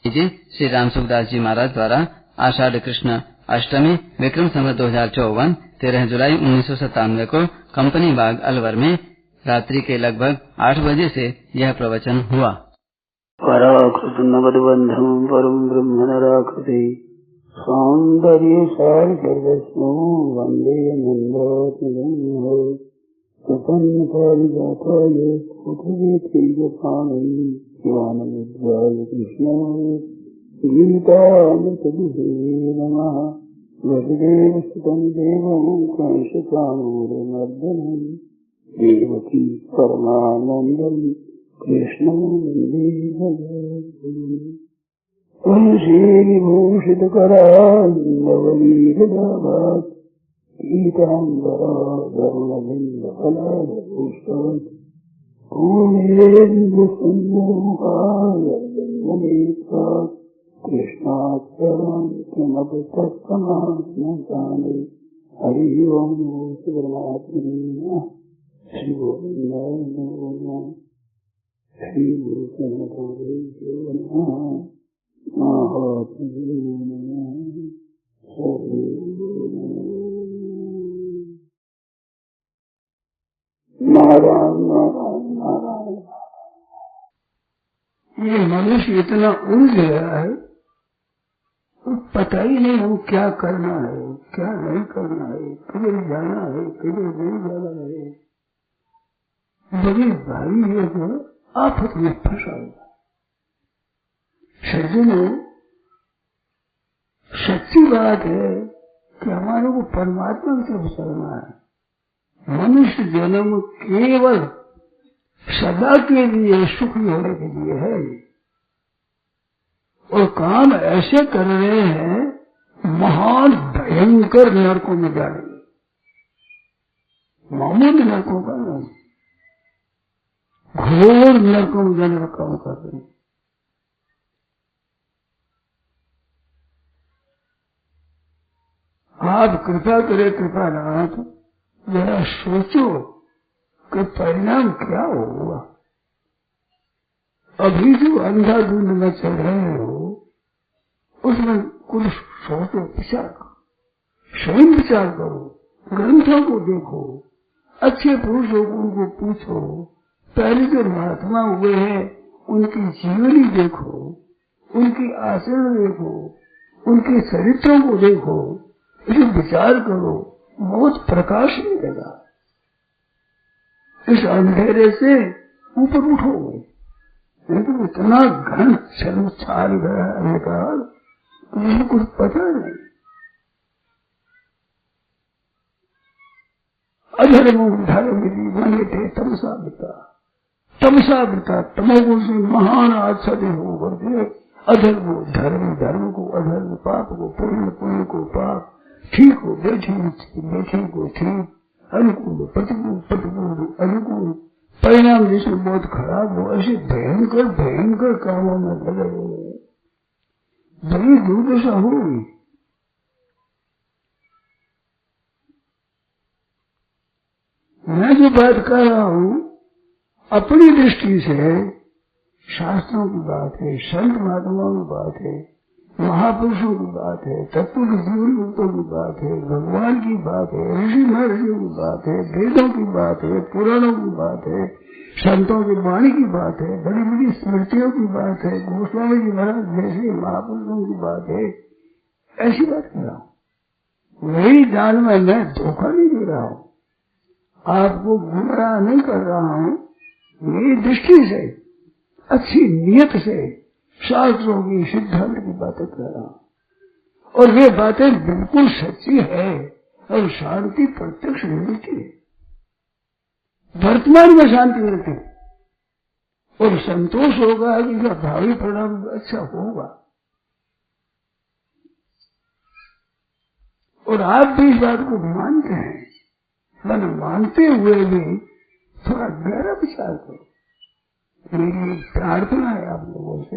श्री राम सुखदास जी महाराज द्वारा आषाढ़ कृष्ण अष्टमी विक्रम संवत 2054 13 जुलाई 1997 को कंपनी बाग अलवर में रात्रि के लगभग 8 बजे से यह प्रवचन हुआ। पराकृष्णपदबन्धं परं ब्रह्म नराकृति सौन्दर्य सार सर्वस्वं वन्दे नन्दात्मजं प्रपन्न पारिजाताय पुत्रवेत्रैकपाणये ज्ञानमुद्राय कृष्णाय गीतामृतदुहे नमः। वसुदेवसुतं देवं कंसचाणूरमर्दनं देवकी परमानन्दं कृष्णं वन्दे भगवन्। वंशीविभूषितकरान्नवनीलदाभात् पीताम्बरा धर्मबिन्दफलादपुष्पवत् पूर्णेन्दुसुन्दरमुखाय कृष्णात् परं किमपि तत्समात्मजाने। हरि ओं परमात्मने नमः। श्री गोविन्दाय नमः। श्री गुरु चरणकमलेभ्यो नमः। महात्मने नमः। हरि नारायण नारायण नारायण। ये मनुष्य इतना उलझ गया है, पता ही नहीं हम क्या करना है, क्या नहीं करना है, किधर जाना है, किधर नहीं जाना है। बड़ी भारी है जो आफत में फंसा हुआ। सज्जनों, सच्ची बात है कि हमारे को परमात्मा की तरफ चलना है। मनुष्य जन्म केवल सदा के लिए सुखी होने के लिए है, और काम ऐसे कर रहे हैं महान भयंकर नरकों में जाएंगे। मामूली नरकों का नहीं, घोर नरकों में जाने का काम कर रहे हैं। आप कृपा करें, कृपा नाथ, जरा सोचो कि परिणाम क्या होगा। अभी जो अंधाधुंध में चल रहे हो उसमें कुछ सोचो, विचार करो, स्वयं विचार करो, ग्रंथों को देखो, अच्छे पुरुषों को उनको पूछो, पहले जो महात्मा हुए हैं उनकी जीवनी देखो, उनकी आचरण देखो, उनके चरित्रों को देखो, इसे विचार करो, बहुत प्रकाश मिलेगा। इस अंधेरे से ऊपर उठोगे, नहीं तो इतना घन छल छाल गया अंधकार, मुझे कुछ पता नहीं। अधर्म धर्म बने थे तमसावृता, तमसावृता तमोगुण से महान आच्छादित हो करके अधर्म धर्म, धर्म को अधर्म, पाप को पुण्य, पुण्य को पाप, ठीक हो बेठीक, बेठीक को ठीक, अनुकूल प्रतिकूल, प्रतिकूल अनुकूल, परिणाम जिसमें बहुत खराब हो, ऐसे भयंकर भयंकर कामों में लगे हुए बड़ी दुर्दशा होगी। मैं जो बात कर रहा हूँ अपनी दृष्टि से शास्त्रों की बात है, संत महात्माओं की बात है, महापुरुषों की बात है, तत्व के जीवन मुक्तों की बात है, भगवान की बात है, ऋषि महर्षियों की बात है, वेदों की बात है, पुराणों की बात है, संतों की वाणी की बात है, बड़ी बड़ी स्मृतियों की बात है, गोस्वामी जी महाराज जैसे महापुरुषों की बात है। ऐसी बात कर रहा हूँ, मेरी जान में मैं धोखा नहीं दे रहा हूँ, आपको गुमराह नहीं कर रहा हूँ। मेरी दृष्टि से, अच्छी नियत से शास्त्रों की सिद्धांत की बातें कर रहा हूं, और वे बातें बिल्कुल सच्ची है और शांति प्रत्यक्ष मिलती है, वर्तमान में शांति मिलती है, और संतोष होगा कि इसका भावी परिणाम अच्छा होगा। और आप भी इस बात को मानते हैं, मैंने मानते हुए भी थोड़ा गहरा विचार करो। मेरी प्रार्थना है आप लोगों से,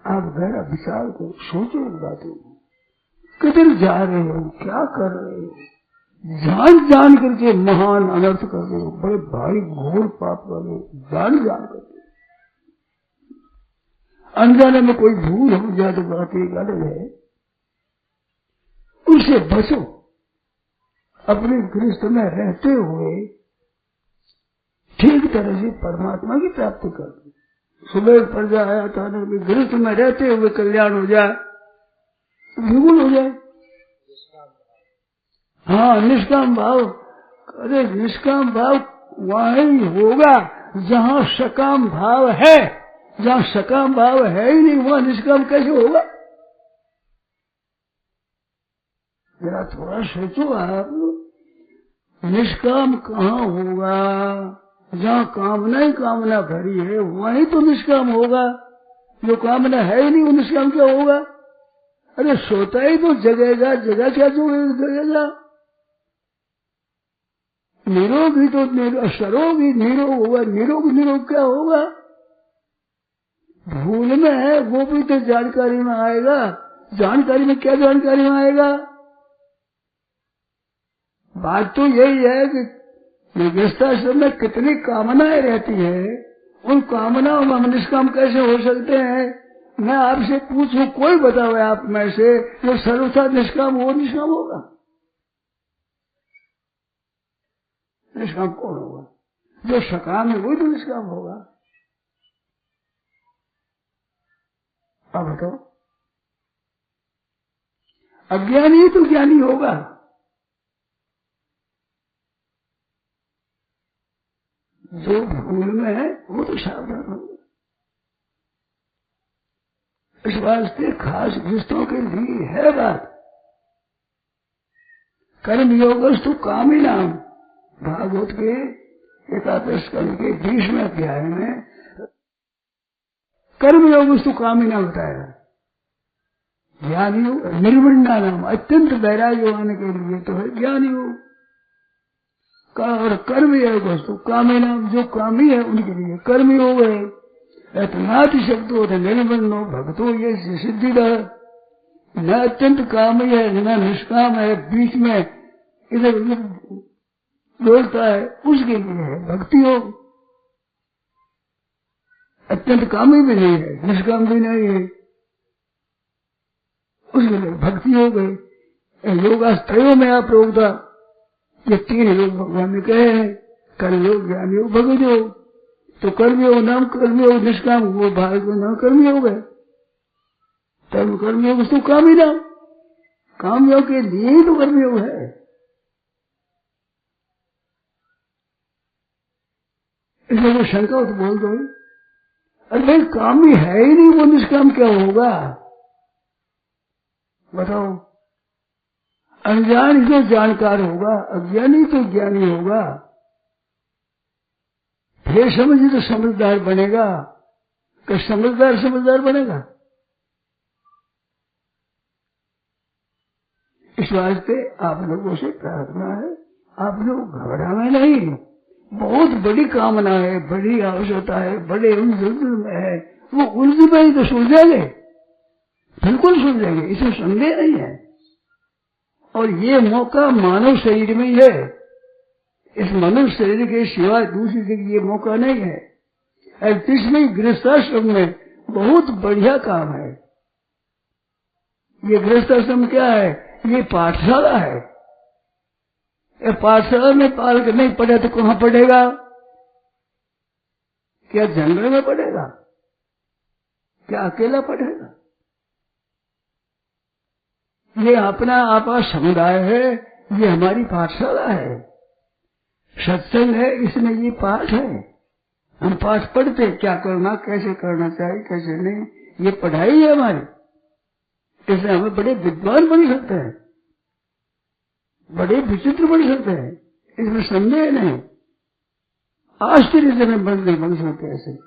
आप गहरा विचार करो, सोचो इस बातों को, किधर जा रहे हो, क्या कर रहे हो, जान जान करके महान अनर्थ कर रहे हो, बड़े भारी घोर पाप कर रहे हो, जान जान करके। अनजाने में कोई भूल हो जाए तो बात एक अलग है, उससे बचो। अपने गृहस्थ में रहते हुए ठीक तरह से परमात्मा की प्राप्ति कर दो। सुबह पर जाया था गृहस्थ में रहते हुए कल्याण हो जाए, बिल्कुल हो जाए। हाँ, निष्काम भाव। अरे निष्काम भाव वहीं होगा जहाँ सकाम भाव है। जहाँ सकाम भाव है ही नहीं वहाँ निष्काम कैसे होगा? जरा थोड़ा सोचो आप, निष्काम कहाँ होगा? जहाँ कामना ही कामना भरी है वहीं तो निष्काम होगा। जो कामना है ही नहीं वो निष्काम क्या होगा? अरे सोता ही तो जगेगा, जगह क्या जगेगा? निरोग ही तो सरोग ही निरोग होगा, निरोग निरोग क्या होगा? भूल में है वो भी तो जानकारी में आएगा। जानकारी में क्या जानकारी में आएगा? बात तो यही है कि गृहस्थाश्रम में कितनी कामनाएं रहती है, उन कामनाओं में हम निष्काम कैसे हो सकते हैं? मैं आपसे पूछूं, कोई बताओ आप में से जो सर्वथा निष्काम हो, निष्काम होगा? निष्काम कौन होगा? जो सकाम है वही तो निष्काम होगा। अब बताओ, अज्ञानी तो ज्ञानी होगा। जो भूल में है वो तो सावधान होगा। इस वास्ते खास गृहस्थों के लिए है बात। कर्म योगस्तु कामिनाम, भागवत के 11 स्कंद के 20वें अध्याय में कर्म योगस्तु कामिनाम बताया। ज्ञानी निर्विण्णा नाम, अत्यंत वैराग्य होने के लिए तो है ज्ञानी हो। और कर्म योग वस्तु कामी नाम, जो कामी है उनके लिए कर्म योग है। अतनाति शब्दों निर्विण्णो भक्तो ये सिद्धि न अत्यंत कामी है न निष्काम है, बीच में इधर उधर डोलता है, उसके लिए है भक्ति योग। अत्यंत कामी भी नहीं है, निष्काम भी नहीं है, उसके लिए भक्ति योग है। योगास्त्रयों में आप रोकता, ये 3 योग भगवान ने कहे हैं, कर्म योग, ज्ञान योग, भगवत योग। तो कर्म योग नाम कर्म योग, निष्काम वो भाग नाम कर्म योग है। तब कर्म योग तो काम ही नाम, काम योग के लिए ही तो कर्म योग है। इसलिए वो शंका हो तो बोल दो, अरे भाई काम ही है ही नहीं, वो निष्काम क्या होगा? बताओ। अनजान तो जानकार होगा, अज्ञानी तो ज्ञानी होगा, फिर समझिए तो समझदार बनेगा। कि समझदार बनेगा। इस वास्ते आप लोगों से प्रार्थना है, आप लोग घबरावे नहीं। बहुत बड़ी कामना है, बड़ी आवश्यकता है, बड़े उलझन में है, वो उलझ में ही तो सुलझेंगे, बिल्कुल सुलझेंगे, इसमें संदेह नहीं है। और ये मौका मानव शरीर में ही है। इस मनुष्य शरीर के सिवाय दूसरी जगह ये मौका नहीं है। इसमें गृहस्थाश्रम में बहुत बढ़िया काम है। ये गृहस्थाश्रम क्या है? ये पाठशाला है। ये पाठशाला में पाल के नहीं पढ़े तो कहाँ पढ़ेगा? क्या जंगल में पढ़ेगा? क्या अकेला पढ़ेगा? ये अपना आपा समुदाय है, ये हमारी पाठशाला है, सत्संग है, इसमें ये पाठ है। हम पाठ पढ़ते, क्या करना, कैसे करना चाहिए, कैसे नहीं, ये पढ़ाई है हमारी। इससे हमें बड़े विद्वान बन सकते हैं, बड़े विचित्र बन सकते हैं, इसमें संदेह नहीं। आश्चर्यजनक बन सकते ऐसे।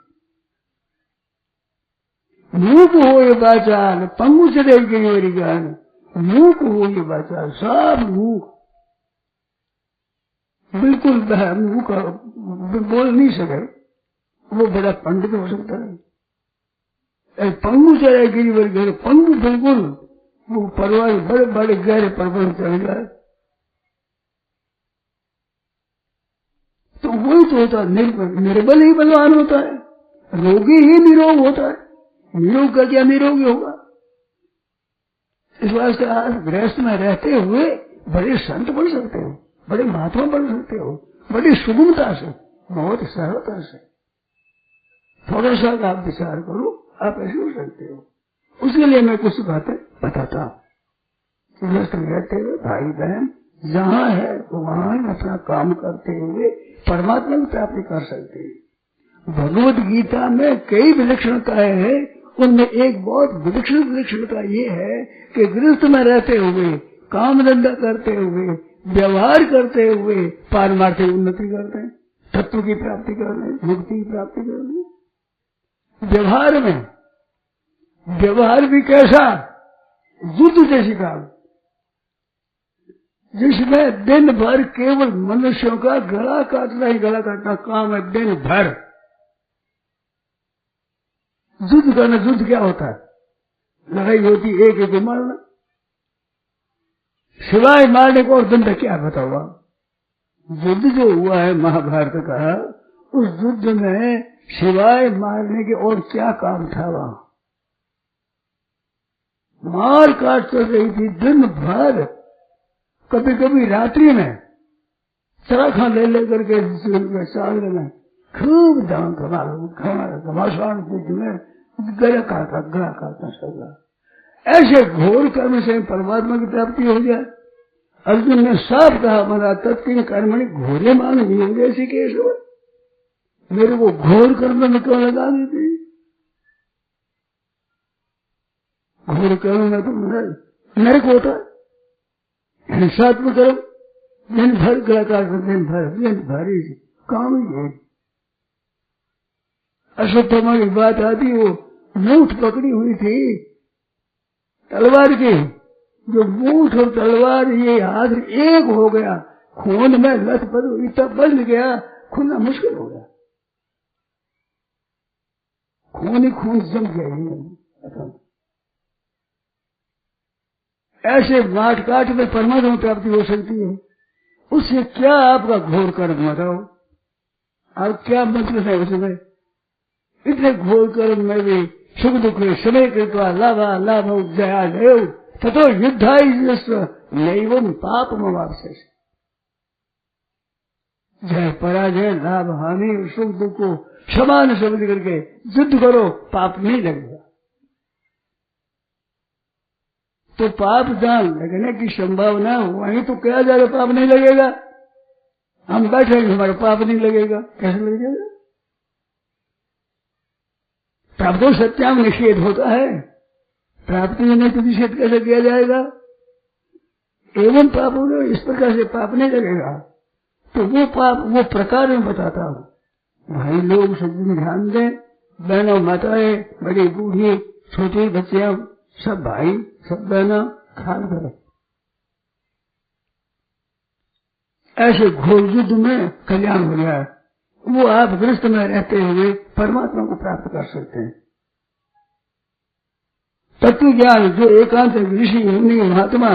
मूक हो ये बाचाल, पंगु चढ़े गई मेरी गान। मूक हो ये बाचाल, सब मूक, बिल्कुल मूक, बोल नहीं सके। वो बड़ा पंडित हो सकता है। पंगु चढ़े गिरी गहरे, पंगु बिल्कुल वो परवाह, बड़े बड़े गहरे पर्वत चढ़ जाए तो वही तो होता है। निर्बल ही बलवान होता है, रोगी ही निरोग होता है। निरोग का क्या निरोगी होगा। इस वास्ते आज गृहस्थ में रहते हुए बड़े संत बन सकते हो, बड़े महात्मा बन सकते हो, बड़ी सुगमता से, बहुत सरलता से। थोड़ा सा आप विचार करो, आप ऐसे हो सकते हो। उसके लिए मैं कुछ बातें बताता हूँ। गृहस्थ में रहते हुए भाई बहन जहाँ है वहाँ अपना काम करते हुए परमात्मा की प्राप्ति कर सकते हैं। भगवत गीता में कई विलक्षणताएं हैं, उनमें एक बहुत विलक्षणता ये है कि गृहस्थ में रहते हुए, काम धंधा करते हुए, व्यवहार करते हुए पारमार्थिक उन्नति करते हैं, तत्व की प्राप्ति कर रहे हैं, मुक्ति की प्राप्ति कर रहे हैं। व्यवहार भी कैसा, युद्ध जैसी काम, जिसमें दिन भर केवल मनुष्यों का गला काटना काम है। दिन भर युद्ध करना। युद्ध क्या होता है? लड़ाई होती एक को मारना, सिवाय मारने को और दंड क्या बताओ। युद्ध जो हुआ है महाभारत का, उस युद्ध में सिवाय मारने के और क्या काम था? वहां मार काट चल रही थी दिन भर। कभी कभी रात्रि में सराखा ले लेकर के चांद में खूब दाम घमासान में गला काटना सगा। ऐसे घोर कर्म से परमात्मा की प्राप्ति हो जाए। अर्जुन ने साफ कहा, मरा तत्व कर्मणि घोरे मान नहीं जैसी केस हो, मेरे को घोर कर्म में क्यों लगा देते? घोर कर्म में तो नरक होता है। हिंसात्मक कर्म दिन भर गला काटना, दिन भर ही काम ही है। अश्वत्थामा की बात आती, वो मूठ पकड़ी हुई थी तलवार की, जो मूठ और तलवार ये हाथ एक हो गया, खून में लथपथ इतना बंध गया, खूनना मुश्किल हो गया, खून ही खून जम गया। ऐसे माट काट में परमात्मा प्राप्ति हो सकती है। उससे क्या आपका घोर कर्म बताओ, आप क्या मतलब है उसमें? इतने घोर कर्म में भी सुख दुख समय कृपा लाभा लाभ जया देव तथो युद्धाई नैवं पाप मवाप्स्यसि। जय पराजय लाभ हानि सुख दुख को समान समझ करके युद्ध करो, पाप नहीं लगेगा। तो पाप जहाँ लगने की संभावना वहीं तो क्या जाएगा, पाप नहीं लगेगा। हम बैठे हमारा पाप नहीं लगेगा, कैसे लगेगा? प्राप्तो सत्याम निषेध होता है, प्राप्ति में तो निषेध कैसे किया जाएगा? एवं पाप हो, इस प्रकार से पाप नहीं लगेगा। तो वो पाप वो प्रकार में बताता हूँ। भाई लोग सब ध्यान दें, बहनों माताएं, बड़ी बूढ़ी छोटी बच्चियां, सब भाई सब बहना ख्याल करें। ऐसे घोर युद्ध में कल्याण हो जाए, वो आप गृहस्थ में रहते हुए परमात्मा को प्राप्त कर सकते हैं। तत्व ज्ञान जो एकांत ऋषि मुनि महात्मा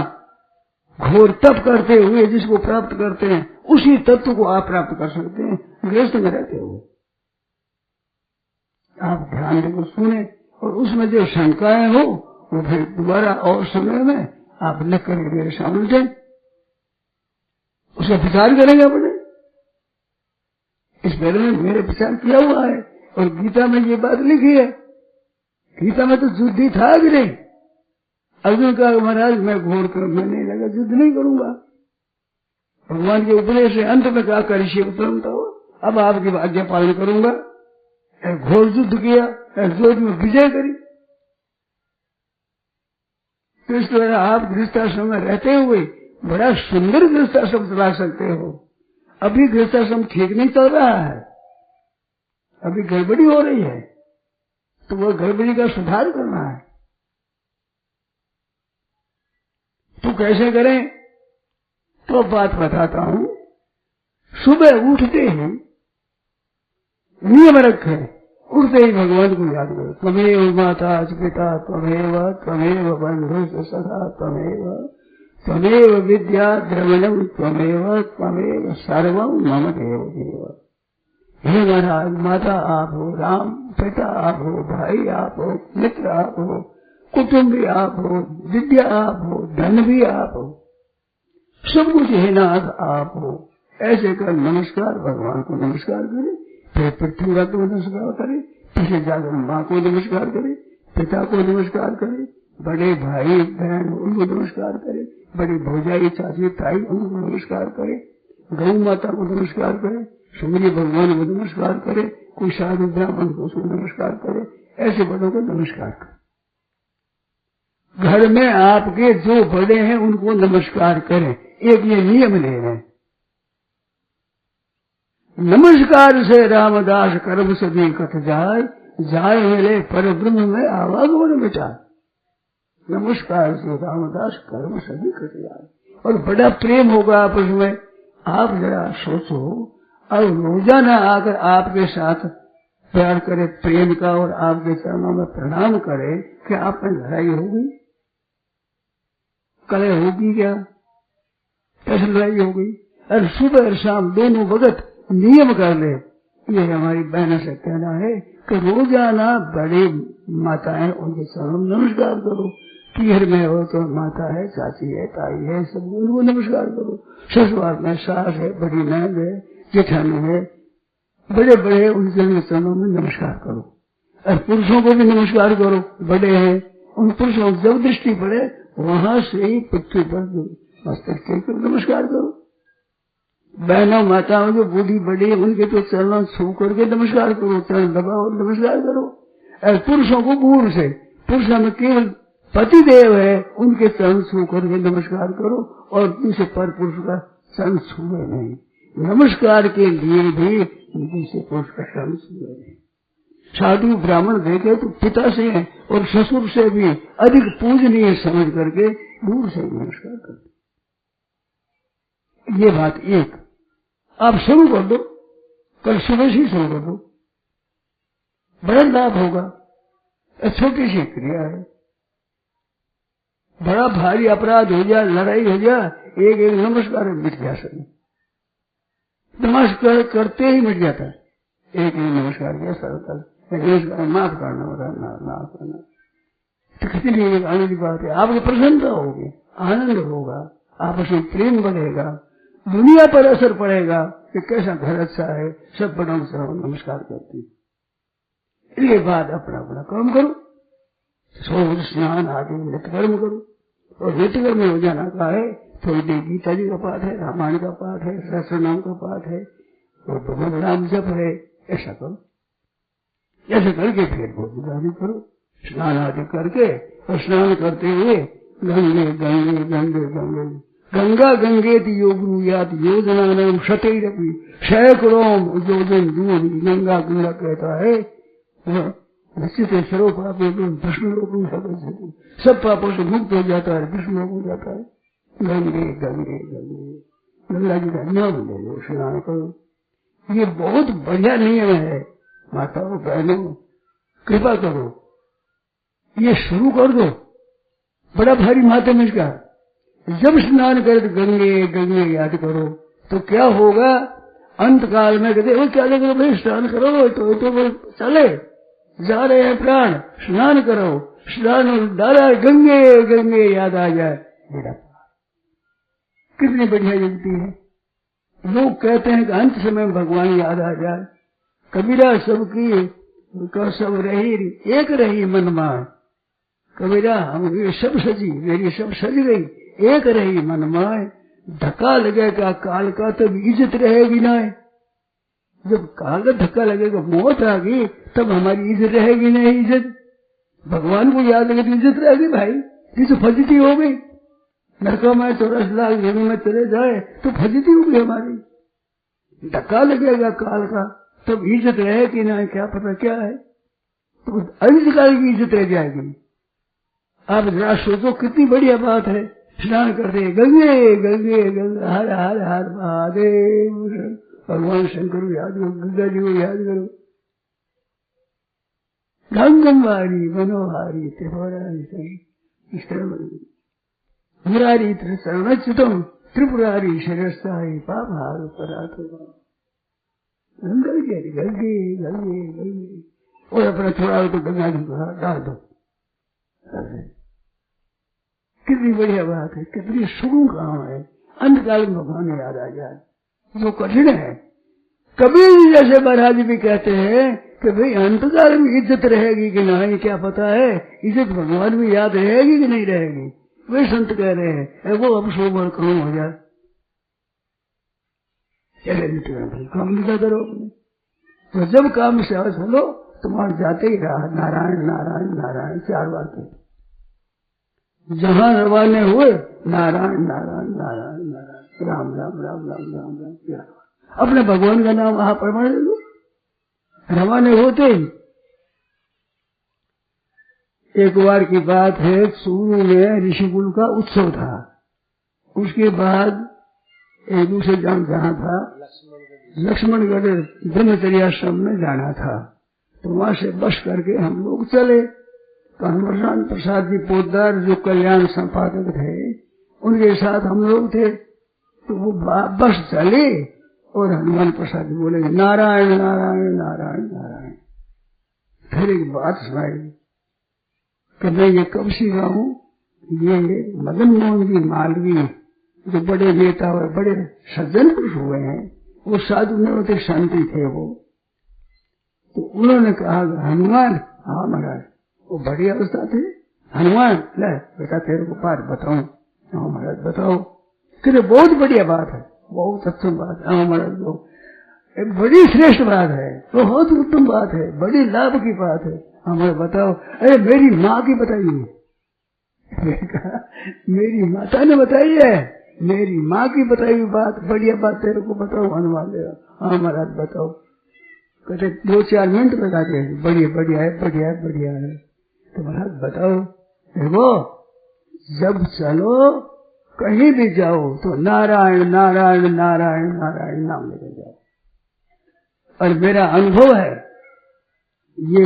घोर तप करते हुए जिसको प्राप्त करते हैं, उसी तत्व को आप प्राप्त कर सकते हैं गृहस्थ में रहते हुए। आप ध्यान देकर सुने, और उसमें जो शंकाएं हो वो फिर दोबारा और समय में आप लिख कर मेरे सामने दें, उसका विचार करेंगे अपने। इस बारे में मेरे विचार किया हुआ है, और गीता में ये बात लिखी है। गीता में तो युद्ध ही था कि नहीं। अर्जुन का महाराज मैं घोर कर्म में नहीं लगा, युद्ध नहीं करूंगा। भगवान के उपदेश से अंत में कहा करिष्ये वचनं तव, अब आपकी आज्ञा पालन करूंगा। घोर युद्ध किया, युद्ध में विजय करी। तो इस तरह आप गृहस्थाश्रम में रहते हुए बड़ा सुंदर गृहस्थाश्रम चला सकते हो। अभी गृहस्थाश्रम ठीक नहीं चल रहा है, अभी गड़बड़ी हो रही है, तो वो गड़बड़ी का सुधार करना है। तो कैसे करें? तो बात बताता हूं। सुबह उठते ही नियम रखे, उठते ही भगवान को याद करो। त्वमेव माता पिता त्वमेव बंधु सखा त्वमेव विद्या द्रविणम त्वमेव सर्वं मम देव। हे महाराज, माता आप हो, राम पिता आप हो, भाई आप हो, मित्र आप हो, कुटुंबी आप हो, विद्या आप हो, धन भी आप हो, सब कुछ हे नाथ आप हो। ऐसे कर नमस्कार भगवान को नमस्कार करे, फिर पृथ्वी को नमस्कार करे, फिर जाकर माँ को नमस्कार करे, पिता को नमस्कार करे, बड़े भाई बहन उनको नमस्कार करे, बड़ी भौजाई चाची ताई उनको नमस्कार करे, गौ माता को नमस्कार करे, सूर्य भगवान को नमस्कार करे, कोई साधु ब्राह्मण को उसको नमस्कार करे, ऐसे बड़ों को नमस्कार करे। घर में आपके जो बड़े हैं उनको नमस्कार करें, एक ये नियम ले रहे हैं। नमस्कार से रामदास कर्म सभी कथ जाय, जाय मिले पर ब्रह्म में आवागमन मिटाय। नमस्कार से रामदास कर्म सभी कथ जाय। और बड़ा प्रेम होगा आपस में। आप जरा सोचो, और रोजाना आकर आपके साथ प्यार करे प्रेम का और आपके चरणों में प्रणाम करे, क्या आप में लड़ाई होगी? कलह होगी क्या? कैसे लड़ाई होगी? और सुबह और शाम दोनों वक्त नियम कर ले। ये हमारी बहनों से कहना है कि रोजाना बड़ी माताएं उनके चरणों में नमस्कार करो। पीहर में हो तो माता है, चाची है, ताई है, सब उनको नमस्कार करो। ससुराल में सास है, बड़ी नंद है, जेठानी है, बड़े बड़े उनके चरणों में नमस्कार करो। और पुरुषों को भी नमस्कार करो, बड़े हैं उन पुरुषों को जब दृष्टि पड़े वहां से ही पृथ्वी पर मस्तक टेक नमस्कार करो। बहनों माताओं जो बूढ़ी बड़ी उनके तो चरणों छू करके नमस्कार करो, चरण दबाओ नमस्कार करो। और पुरुषों को दूर से, पुरुषों में केवल पति देव है उनके चरण छू करके नमस्कार करो, और दूसरे पर पुरुष का चरण छुए नहीं। नमस्कार के लिए भी दूसरे पुरुष का चरण छुए नहीं। साधु ब्राह्मण देखे तो पिता से और ससुर से भी अधिक पूजनीय समझ करके दूर से नमस्कार करते। ये बात एक आप शुरू कर दो, कल सुबह से शुरू कर दो, बड़ा लाभ होगा। छोटी सी क्रिया है, बड़ा भारी अपराध हो जाए, लड़ाई हो जाए, एक एक नमस्कार मिट जा सके। नमस्कार करते ही मिट जाता है। एक एक नमस्कार किया सरकार माफ करना तो कितनी एक आनंद की बात है। आपकी प्रसन्नता होगी, आनंद होगा, आपस में प्रेम बढ़ेगा, दुनिया पर असर पड़ेगा कि कैसा घर अच्छा है, सब बड़ों से नमस्कार करते हैं। ये बात अपना अपना काम करो, सूर्य स्नान आदि नित्य कर्म करो। और नित्य कर्म में हो जाना का है, थोड़ी देर गीता जी का पाठ है, रामायण का पाठ है, सहस्त्र नाम का पाठ है, और भगवान राम जप है, ऐसा करो। ऐसे करके फिर भोजन करो, स्नान आदि करके, और स्नान करते हुए गंगे गंगे गंगे गंगे गंगा गंगेति योगुयात योजना नाम शतैरपि सैकड़ों योजन दूर गंगा गंगा कहता है। निश्चित सर्व पापों विष्णु लोग सब पापों से मुक्त हो जाता है, विष्णु लोग हो जाता है। गंगे गंगे गंगे गंगा जी का नाम ले लो, स्नान करो। ये बहुत बढ़िया नियम है। माताओं बहनों कृपा करो, ये शुरू कर दो। बड़ा भारी माध्यम इसका। जब स्नान करे तो गंगे गंगे याद करो, तो क्या होगा? अंत काल में कहते क्या करो भाई, स्नान करो तो चले जा रहे हैं प्राण, स्नान करो, स्नान डाला गंगे गंगे याद आ जाए मेरा। कितनी बढ़िया युक्ति है। लोग कहते हैं कि अंत समय भगवान याद आ जाए। कबीरा सबकी सब रही एक रही मन मान। कबीरा हम सब सजी, मेरी सब सज गई, एक रही मन माए। धक्का लगेगा काल का तब इज्जत रहेगी ना। जब काल का धक्का लगेगा, मौत आ गई, तब हमारी इज्जत रहेगी नहीं। इज्जत भगवान को याद लगे तो इज्जत रहेगी भाई। ये तो फजीती हो गई। नरकों में 84 लाख जन्म में चले जाए तो फजीती हो गई हमारी। धक्का लगेगा काल का तब इज्जत रहेगी ना, क्या पता क्या है। तो अनंतकाल की इज्जत रह जाएगी। आप जरा सोचो कितनी बढ़िया बात है। स्नान करते गंगे गंगे गंगा हर हर हर महादेव। भगवान शंकर को याद करो, गंगा जी को याद करो। गंगमवारी मनोहारी त्रिपुरारी मुरारी त्रिशरणच्युतम त्रिपुरारी शिरस्थाई पापहार परातो। गल गई और अपना थोड़ा हो तो गंगा जी को डाल दो। कितनी बढ़िया बात है, कितनी सुगम काम है। अंतकाल में भगवान याद आ जाए वो कठिन है। कबीर जी जैसे महाराज भी कहते हैं कि भाई अंतकाल में इज्जत रहेगी कि नहीं क्या पता है, इज्जत भगवान में याद रहेगी कि नहीं रहेगी। वे संत कह रहे हैं वो अब सोमवार काम हो जाए, चले काम निका करो। तो जब काम से आवाज चलो तुम्हारे जाते ही रहा नारायण नारायण नारायण 4 बातें। जहां रवाने हुए नारायण नारायण नारायण नारायण राम राम राम राम राम राम, अपने भगवान का नाम वहां प्रमाण दो। रवाने होते ही एक बार की बात है, सूर्य में ऋषिकुल का उत्सव था। उसके बाद एक दूसरे जहाँ था लक्ष्मणगढ़ ब्रह्मचर्य आश्रम में जाना था, तो वहां से बस करके हम लोग चले। तो हनुमान प्रसाद जी पोद्दार जो कल्याण संपादक थे उनके साथ हम लोग थे। तो वो बस चले और हनुमान प्रसाद जी बोले नारायण नारायण नारायण नारायण। फिर एक बात सुनाई कि मैं ये कब सी गाऊं, ये मदन मोहन जी मालवीय जो बड़े नेता और बड़े सज्जन पुरुष हुए हैं, वो साधु में होते शांति थे वो। तो उन्होंने कहा हनुमान, हाँ महाराज, वो बड़ी अवस्था थे। हनुमान ले बेटा तेरे को पार बताऊं। हाँ महाराज बताओ। कि बहुत बढ़िया बात है, बहुत अच्छी बात है। हाँ महाराज बड़ी श्रेष्ठ बात है, बहुत उत्तम बात है, बड़ी लाभ की बात है। हाँ महाराज बताओ। अरे मेरी माँ की बताइए। मेरी माता ने बताई है, मेरी माँ की बताई बात, बढ़िया बात तेरे को बताओ हनुमान देगा। हाँ महाराज बताओ। कहते 2-4 मिनट लगाते हैं, बढ़िया बढ़िया है बढ़िया है बढ़िया है। तो महाराज बताओ। देखो जब चलो कहीं भी जाओ तो नारायण नारायण नारायण नारायण नाम लेके जाओ। और मेरा अनुभव है ये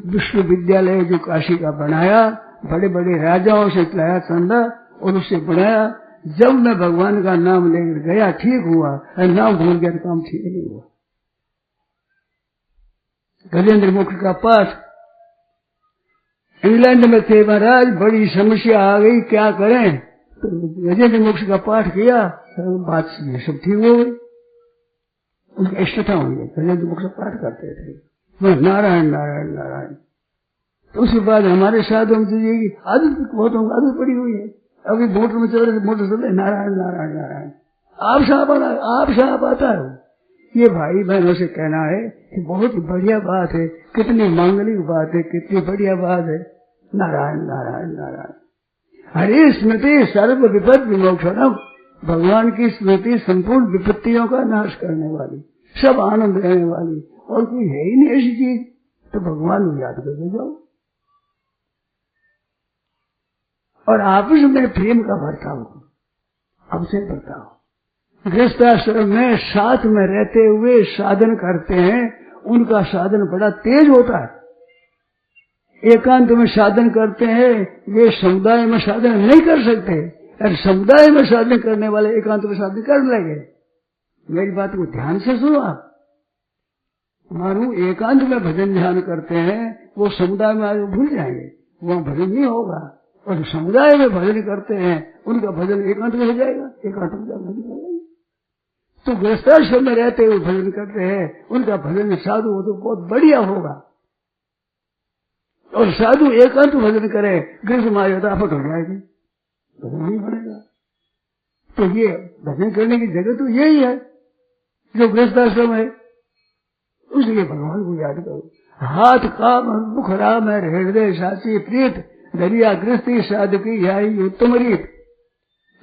विश्वविद्यालय जो काशी का बनाया, बड़े बड़े राजाओं से लाया चंदा और उससे बनाया। जब मैं भगवान का नाम लेकर गया ठीक हुआ, नाम भूल गया तो काम ठीक नहीं हुआ। गजेंद्र मुख का पाठ इंग्लैंड में थे महाराज, बड़ी समस्या आ गई क्या करें। तो गजेंद्र मुख का पाठ किया, बात सब ठीक हो गई। उनकी इष्टता हुई, गजेंद्र मुख से पाठ करते थे नारायण नारायण नारायण। तो उसके बाद हमारे साथ हम की आदत बहुत आदत पड़ी हुई है। अभी मोटर में चल रहे, मोटर चल रहे नारायण नारायण नारायण। आप साहब आता है। ये भाई बहनों से कहना है कि बहुत बढ़िया बात है, कितनी मांगलिक बात है, कितनी बढ़िया बात है। नारायण नारायण नारायण। हरे स्मृति सर्व विपद विमोक्षणम। भगवान की स्मृति संपूर्ण विपत्तियों का नाश करने वाली, सब आनंद रहने वाली, और कोई है ही नहीं ऐसी चीज। तो भगवान को याद करके जाओ और आपस में प्रेम का बर्ताव अब से बर्ताव। गृहस्थाश्रम में साथ में रहते हुए साधन करते हैं, उनका साधन बड़ा तेज होता है। एकांत में साधन करते हैं, वे समुदाय में साधन नहीं कर सकते। और समुदाय में साधन करने वाले एकांत में साधन कर लेंगे। मेरी बात को ध्यान से सुनो आप। मानो एकांत में भजन ध्यान करते हैं, वो समुदाय में आगे भूल जाएंगे, वहां भजन नहीं होगा। और समुदाय में भजन करते हैं, उनका भजन एकांत में हो जाएगा, एकांत में भजन कर लेंगे। तो गृहस्थाश्रम में रहते हुए भजन करते हैं, उनका भजन साधु हो तो बहुत बढ़िया होगा। और साधु एकांत भजन करे, गृह में यथापट हो जाएगी, भजन नहीं बनेगा। तो ये भजन करने की जगह तो यही है जो गृहस्थाश्रम है। उसलिए भगवान को याद करो। हाथ काम मुख राम है, हृदय साची प्रीत, दरिया गृहस्थी साधकी यही उत्तम रीत।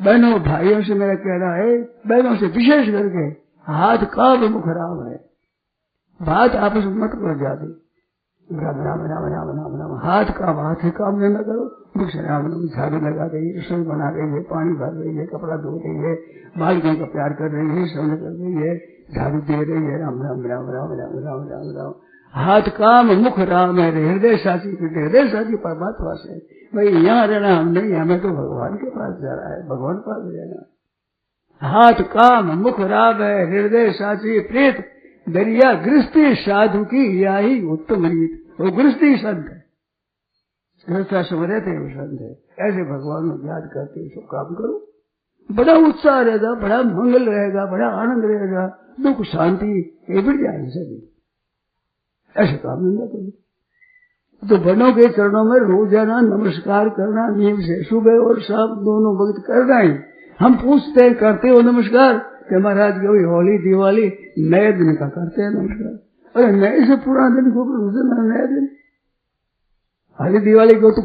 बहनों भाइयों से मेरा कहना है, बहनों से विशेष करके हाथ काम मुख राम है। बात आपस में मत करो ज्यादा, राम राम राम राम राम राम। हाथ काम हाथ से काम न करो, मुख से राम राम। झाड़ू लगा रही है, रसोई बना रही है, पानी भर रही है, कपड़ा धो रही है, बालकों का प्यार कर रही है, सोने कर रही है, झाड़ू दे रही है, राम राम राम राम राम राम राम राम। हाथ काम मुख राम है, हृदय साची पीटे। हृदय साची परमात्मा से। भाई यहाँ रहना हम नहीं, हमें तो भगवान के पास जा रहा है, भगवान के पास रहना। हाथ काम मुख राम है, हृदय साची प्रीत, दरिया गृहस्थी साधु की यही उत्तम रीत। वो गृहस्थी संत है, गृहस्थाश्रम रहते हैं वो संत है। ऐसे भगवान को याद करते सब काम करो, बड़ा उत्साह रहेगा, बड़ा मंगल रहेगा, बड़ा आनंद रहेगा, दुख शांति ये बढ़ जाएगी सभी। ऐसे काम धंधा करो। तो बड़ों के चरणों में रोजाना नमस्कार करना नियम से, सुबह और शाम दोनों वक्त करना ही। हम पूछते हैं करते हो नमस्कार कि महाराज कभी होली दिवाली नए दिन का करते हैं नमस्कार। अरे नए से पुराना दिन को नया दिन। होली दिवाली को तो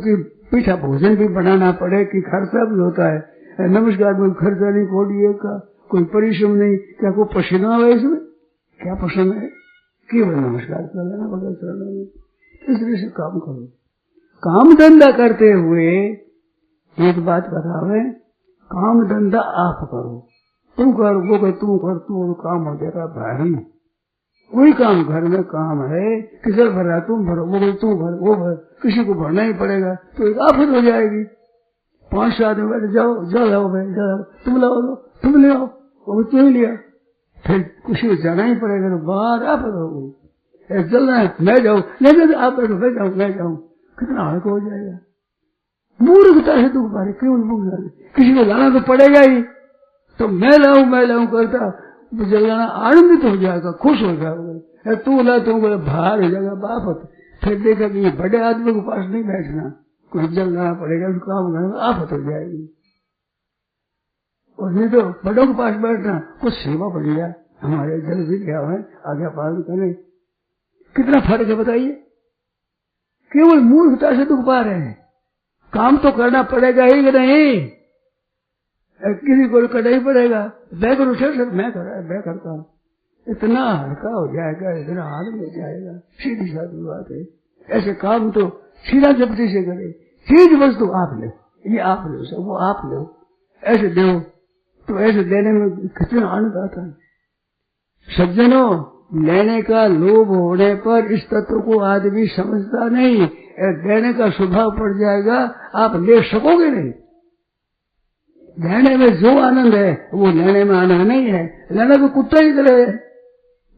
पीठा भोजन भी बनाना पड़े कि खर्चा भी होता है। नमस्कार में खर्चा नहीं, कोडिए का कोई परिश्रम नहीं, क्या कोई पसीना है इसमें, क्या पसंद है, केवल नमस्कार कर लेना बगैर चरणों में। इस तरह से काम करो। काम धंधा करते हुए एक बात बतावे, काम धंधा आप करो, तुम कर वो कर तुम कर तू काम हो जाएगा भाई। वही काम घर में काम है, किसर भर रहा तुम भरो, वो तू भर वो भर, किसी को भरना ही पड़ेगा तो एक आफत हो जाएगी। 5 आदमी बैठे जाओ लाओ भाई जाओ, तुम लाओ तुम ले आओ, वो तुम ही लिया, फिर किसी को जाना ही पड़ेगा तो बाहर आफत हो गई। चलना है मैं जाऊँ, नहीं आप बैठो मैं जाऊँ, कितना हल्क हो जाएगा। मूर्खता है तुम बारे क्यों मूर्ख, किसी को लाना तो पड़ेगा ही, तो मैं लाऊं करता जलाना आनंदित हो जाएगा, खुश हो जाएगा। तू ला तू बाहर हो जाएगा बापत। फिर देखा कि ये बड़े आदमी के पास नहीं बैठना, कुछ जलाना पड़ेगा, उसको काम करने में आफत हो जाएगी। और नहीं तो बड़ों के पास बैठना, कुछ सेवा बढ़ जाए, हमारे जल भी क्या है आज्ञा पालन करें, कितना फर्क है बताइए। केवल मूर्खता से दुख पा रहे हैं। काम तो करना पड़ेगा ही कि नहीं, किसी को करना ही पड़ेगा। मैं करूँ सर मैं करता हूँ, इतना हल्का हो जाएगा, इतना आनंद हो जाएगा। सीधी साधी बात है। ऐसे काम तो सीधा जबती से करे। चीज वस्तु आप लो, ये आप लो, सब वो आप लो, ऐसे दो तो ऐसे देने में कितना आनंद आता है। सज्जनों, लेने का लोभ होने पर इस तत्व को आदमी समझता नहीं, देने का स्वभाव पड़ जाएगा, आप ले सकोगे नहीं। देने में जो आनंद है वो लेने में आनंद नहीं है। लेने को कुत्ता ही करे,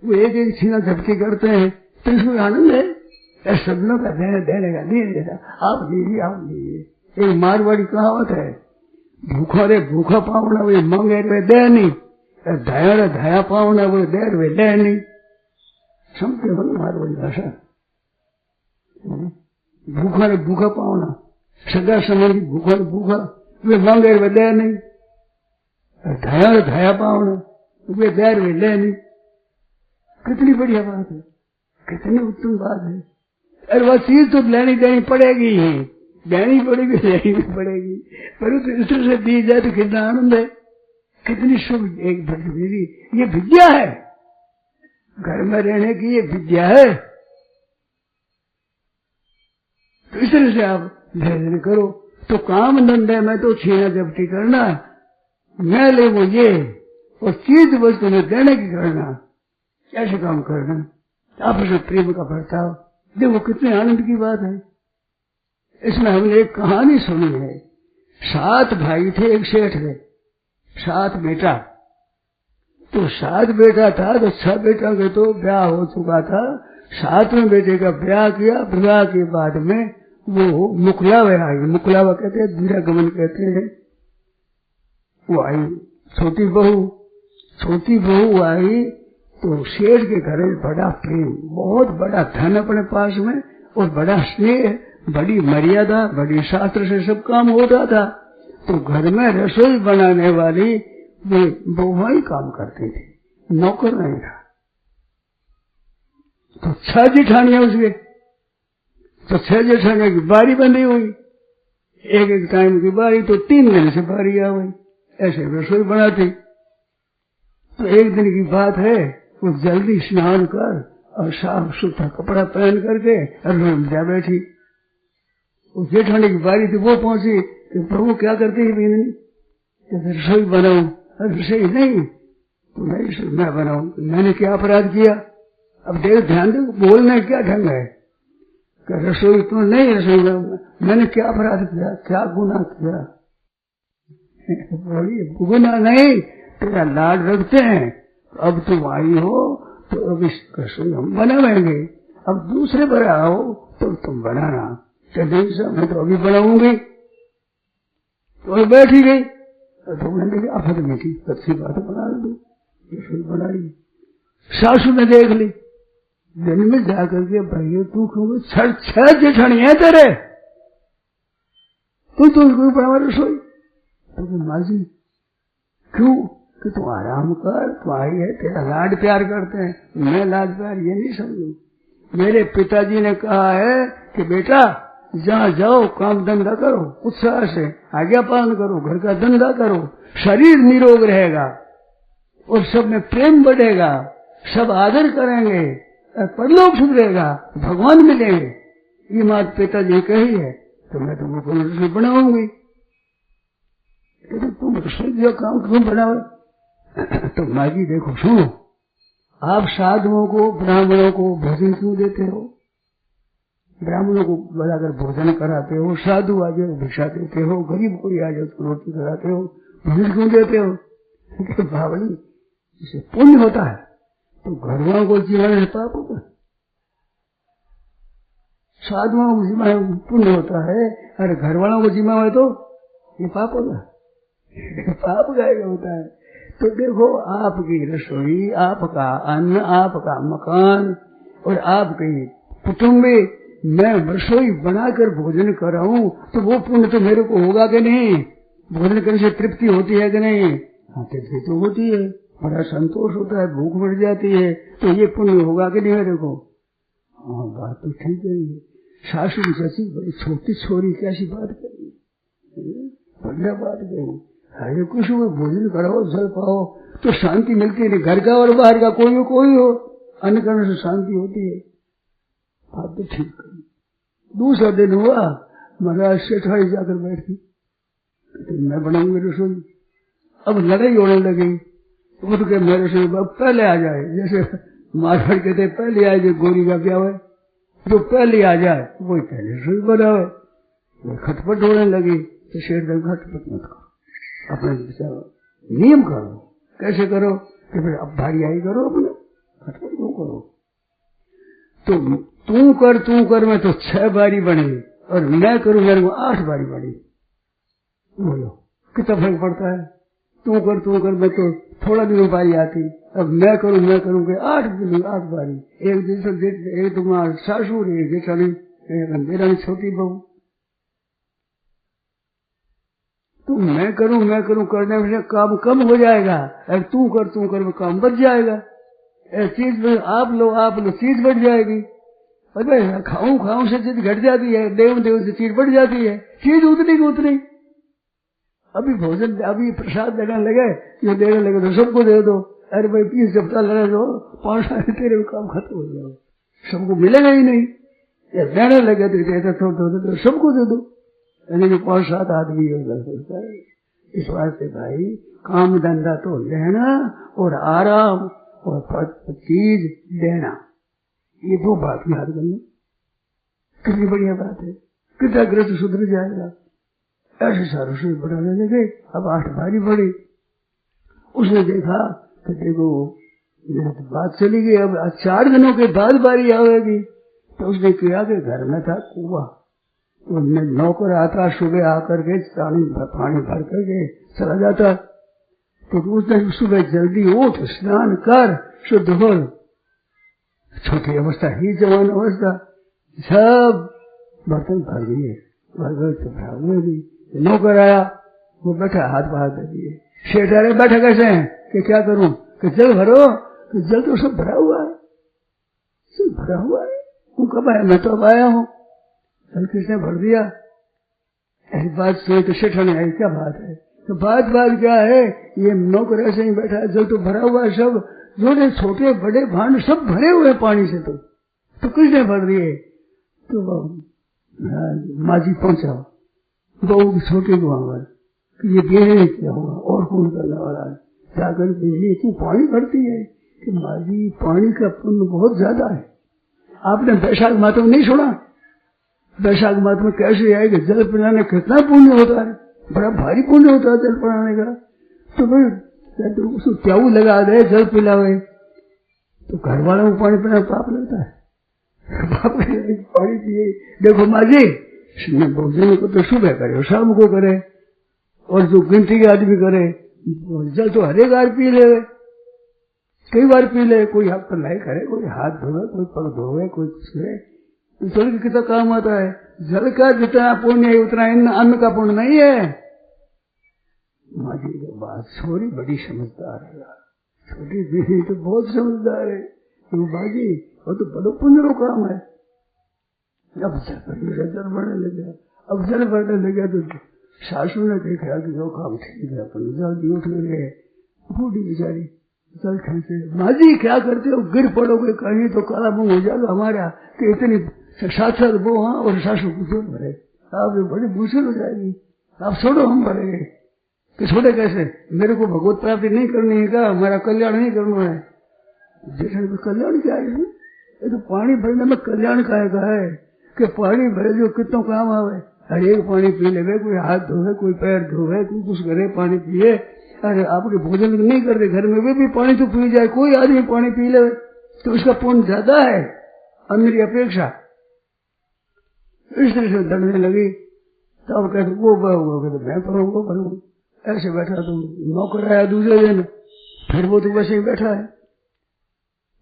वो एक छीना झपकी करते हैं तो इसमें आनंद है। सज्जनों का देने का नहीं देता, आप लीजिए। एक मारवाड़ी कहावत है, भूखा रे भूखा पावना वे मांगे वे दे नहीं, धया रे धया पावना वो देर वे ले नहीं। समझते हो मारवाड़ी भाषा। भूखा रे भूखा पावना, सगा संबंधी भूखा रे भूखा वे मांगे वे दे नहीं, धया रे धया पावना वे देर वे ले नहीं। कितनी बढ़िया बात है, कितनी उत्तम बात है। अरे वह चीज तो लेनी देनी पड़ेगी ही, देनी पड़ेगी लेनी भी पड़ेगी, पर उस तरह से दी जाए तो कितना आनंद है, कितनी शुभ एक भक्ति। ये विद्या है, घर में रहने की ये विद्या है। तो इस तरह से आप धैर्य करो। तो काम धंधे में तो छीना झपटी करना, मैं ले वो ये, और चीज वस्तु में देने की करना, ऐसे काम करना, आपस में प्रेम का बर्ताव। देखो कितने आनंद की बात है। इसमें हमने एक कहानी सुनी है। 7 भाई थे एक सेठ में, 7 बेटा। तो 7 बेटा था तो 6 बेटा के तो ब्याह हो चुका था। 7वें बेटे का ब्याह किया। ब्याह के बाद में वो मुकलावा आई, मुकलावा कहते हैं, दूरागमन कहते हैं। वो आई छोटी बहू आई तो शेर के घर में बड़ा प्रेम, बहुत बड़ा धन अपने पास में और बड़ा स्नेह, बड़ी मर्यादा, बड़ी शास्त्र से सब काम होता था। तो घर में रसोई बनाने वाली वे बहुआ ही काम करती थी, नौकर नहीं था। तो 6 जेठानियां उसके, तो 6 जेठानियां की बारी बंधी हुई, एक टाइम की बारी, तो 3 दिन से बारी आ गई। ऐसे रसोई बनाती। तो एक दिन की बात है, वो जल्दी स्नान कर और साफ सुथरा कपड़ा पहन करके रसोई में जा बैठी। वो जेठानी की बारी थी, वो पहुंची कि प्रभु क्या करती है बीनी, रसोई बनाऊं। रसोई नहीं तो नहीं, मैं बनाऊं, मैंने क्या अपराध किया। अब देख ध्यान दो, बोलने क्या ढंग है कि रसोई तो नहीं, रसोई मैंने क्या अपराध किया, क्या गुनाह किया। गुनाह नहीं, तेरा लाड रखते हैं। अब तुम आई हो तो अब इस रसोई हम बनाएंगे, अब दूसरे पर आओ तो तुम बनाना। नहीं साहब मैं तो अभी बनाऊंगी। तो बैठ ही गई, तो मैंने आफत में की अच्छी बात बना दो, रसोई बनाई। सासू ने देख ली, दिन में जाकर के भाई तू क्यों छह जेठानी है तेरे, तू कोई बना रसोई। तो माँ जी क्यों, कि तू आराम कर, तू आई है, तेरा लाड प्यार करते हैं। मैं लाड प्यार ये नहीं समझू, मेरे पिताजी ने कहा है कि बेटा जहाँ जाओ काम धंधा करो, उत्साह से आज्ञा पालन करो, घर का धंधा करो, शरीर निरोग रहेगा और सब में प्रेम बढ़ेगा, सब आदर करेंगे, परलोक सुधरेगा, भगवान मिलेंगे। ये बात पिताजी ने कही है, तो मैं तुमको रसोई बनाऊंगी। तुम रसोई जो काम क्यों बनाओ? तो माँ जी देखो सुनो, आप साधुओं को ब्राह्मणों को भोजन क्यों देते हो? ब्राह्मणों को बुलाकर भोजन कराते हो, साधु आ जाए भिक्षा देते हो, गरीब कोई आ जाए तो रोटी कराते हो, भोजन क्यों देते हो? भावनी जिसे पुण्य होता है तो घरवालों को जीवन में पाप होता है, साधुओं को जीवन में पुण्य होता है, अरे घर वालों को जीवन में तो ये पाप होता है, पाप का होता है। तो देखो आपकी रसोई, आपका अन्न, आपका मकान और आपकी कुटुंबी, मैं रसोई बनाकर भोजन कराऊं तो वो पुण्य तो मेरे को होगा कि नहीं? भोजन करने से तृप्ति होती है कि नहीं? हाँ तृप्ति तो होती है, बड़ा संतोष होता है, भूख बढ़ जाती है, तो ये पुण्य होगा कि नहीं मेरे को? हाँ बात तो ठीक है। सासू चाची बड़ी छोटी छोरी कैसी बात करी, बढ़िया बात कही। अरे कुछ वो भोजन कराओ, जल पाओ तो शांति मिलती है, घर का और बाहर का कोई हो, अन्न करने से शांति होती है। बात तो ठीक करी। दूसरा दिन हुआ, महाराज सेठाई जाकर बैठी, तो मैं बनाऊंगी रसोई। अब लड़ाई होने लगी, उठ के मेरे रसोई पहले आ जाए, जैसे मारवाड़ कहते पहले आए जो गोरी का क्या है, जो पहले आ जाए वही पहले रसोई बनावे। खटपट होने लगी तो शेर ने खटपट मत करो, अपने नियम करो। कैसे करो कि फिर अब भारी आई करो, अपने खटपट क्यों करो? तो तू कर मैं तो 6 बारी बनी और मैं करूं मेरे को 8 बारी बनी। बोलो कितना फर्क पड़ता है? तू कर मैं तो थोड़ा दिन बारी आती, अब मैं करूं के 8 बारी। एक दिन एक तुम्हारा सासू एक जेठानी, मेरा छोटी बहू। तो मैं करूं करने में काम कम हो जाएगा, अगर तू कर में काम बढ़ जाएगा। चीज में आप लो चीज बढ़ जाएगी। अरे खाऊं से चीज घट जाती है, देव से चीज बढ़ जाती है, चीज उतनी की उतनी। अभी भोजन अभी प्रसाद देने लगे, जो देने लगे तो सबको दे दो। अरे भाई 20 सप्ताह लगे दो, 5 साल तेरे काम खत्म हो जाओ, सबको मिलेगा ही नहीं। या देने लगे तो सबको दे दो, यानी 5-7 आदमी होता है। इस वास्ते भाई काम धंधा तो लेना और आराम और चीज देना, ये 2 बात याद करना। कितनी बढ़िया बात है, कितना ग्रस्त सुधर जाएगा। ऐसे सारों से बढ़ाने लगे। अब 8 बारी बढ़ी। उसने देखा कि देखो बात चली गई, अब 4 दिनों के बाद बारी आएगी। तो उसने किया कि घर में था कुआं, नौकर आता, सुबह आकर के पानी भर करके चला जाता। तो उसने सुबह जल्दी उठ, स्नान कर, शुद्ध हो। छोटी अवस्था ही जवान अवस्था, सब बर्तन भर दिए, तो भर गई। नौकर आया, वो बैठा हाथ बाहर दे दिए। शेठ अरे बैठा कैसे हैं कि क्या करूं? कि जल भरो। कि जल तो सब भरा हुआ है, सब भरा हुआ है। तू कब आया? मैं तो अब आया हूं। जल किसने भर दिया? ऐसी बात सुनी तो शेठा ने आई, क्या बात है? तो बात क्या है, ये नौकर ऐसे ही बैठा है, जल तो भरा हुआ है, सब जोड़े छोटे बड़े भांड सब भरे हुए पानी से। तो किसने भर दिए? तो माजी पहुंचा बहू की छोटी को आकर, ये देने क्या हुआ और कौन करने वाला है? जाकर के तू पानी भरती है कि माजी पानी का पुण्य बहुत ज्यादा है। आपने वैशाख मास में नहीं सुना? वैशाख मास में कैसे है कि जल पिलाने कितना पुण्य होता है, बड़ा भारी पुण्य होता है जल पिलाने का। तो भाई उसको प्याऊ लगा दे, जल पिलावे तो घर वालों को पानी पीना पाप लगता है। पाप पानी पिए। देखो माँ जी, भोजन को तो सुबह करे और शाम को करे, और जो गिनती के आदमी करे जल तो हर एक बार पी ले, कई बार पी ले। कोई हाथ पर नहीं करे, कोई हाथ धोवे, कोई पग धोवे, कोई कुछ करे। जल का कितना काम आता है। जल का जितना पुण्य है उतना अन्न का पुण्य नहीं है। माँ जी की बात, छोरी बड़ी समझदार है, छोटी बीवी तो बहुत समझदार है। तो बाजी वो तो बड़ो पुण्य का काम है। अब जल बढ़ने लगे, अब जल बढ़ने लगे तो सासू ने देखा कि जो काम ठीक है, अपन जल्दी उठ गए, बूढ़ी बेचारी जल खेलते। माँ जी क्या करते हो, गिर पड़ोगे कहीं तो काला मुंह हो जाएगा हमारा, कि इतनी साथ वो हाँ और सासू को जोर भरे, आप बड़ी मुश्किल हो जाएगी, आप छोड़ो हम भरेंगे। कि छोड़े कैसे, मेरे को भगवत प्राप्ति नहीं करनी है क्या, हमारा कल्याण नहीं करना है। जैसे कल्याण क्या है, ये तो पानी भरने में कल्याण का है कि पानी भरे जो कितनों काम आवे। हर एक पानी पी ले, कोई हाथ धोवे, कोई पैर धोवे, कोई कुछ करे, पानी पिए। अरे आपके भोजन नहीं करते घर में, वे भी पानी तो पी जाए, कोई आदमी पानी पी ले तो उसका पुण्य ज्यादा है अन्न की अपेक्षा। इस तरह से दंडने लगी। तब कहते वो कहते मैं करूँ वो करूँ, ऐसे बैठा। तो नौकर आया दूसरे दिन, फिर वो तो वैसे ही बैठा है।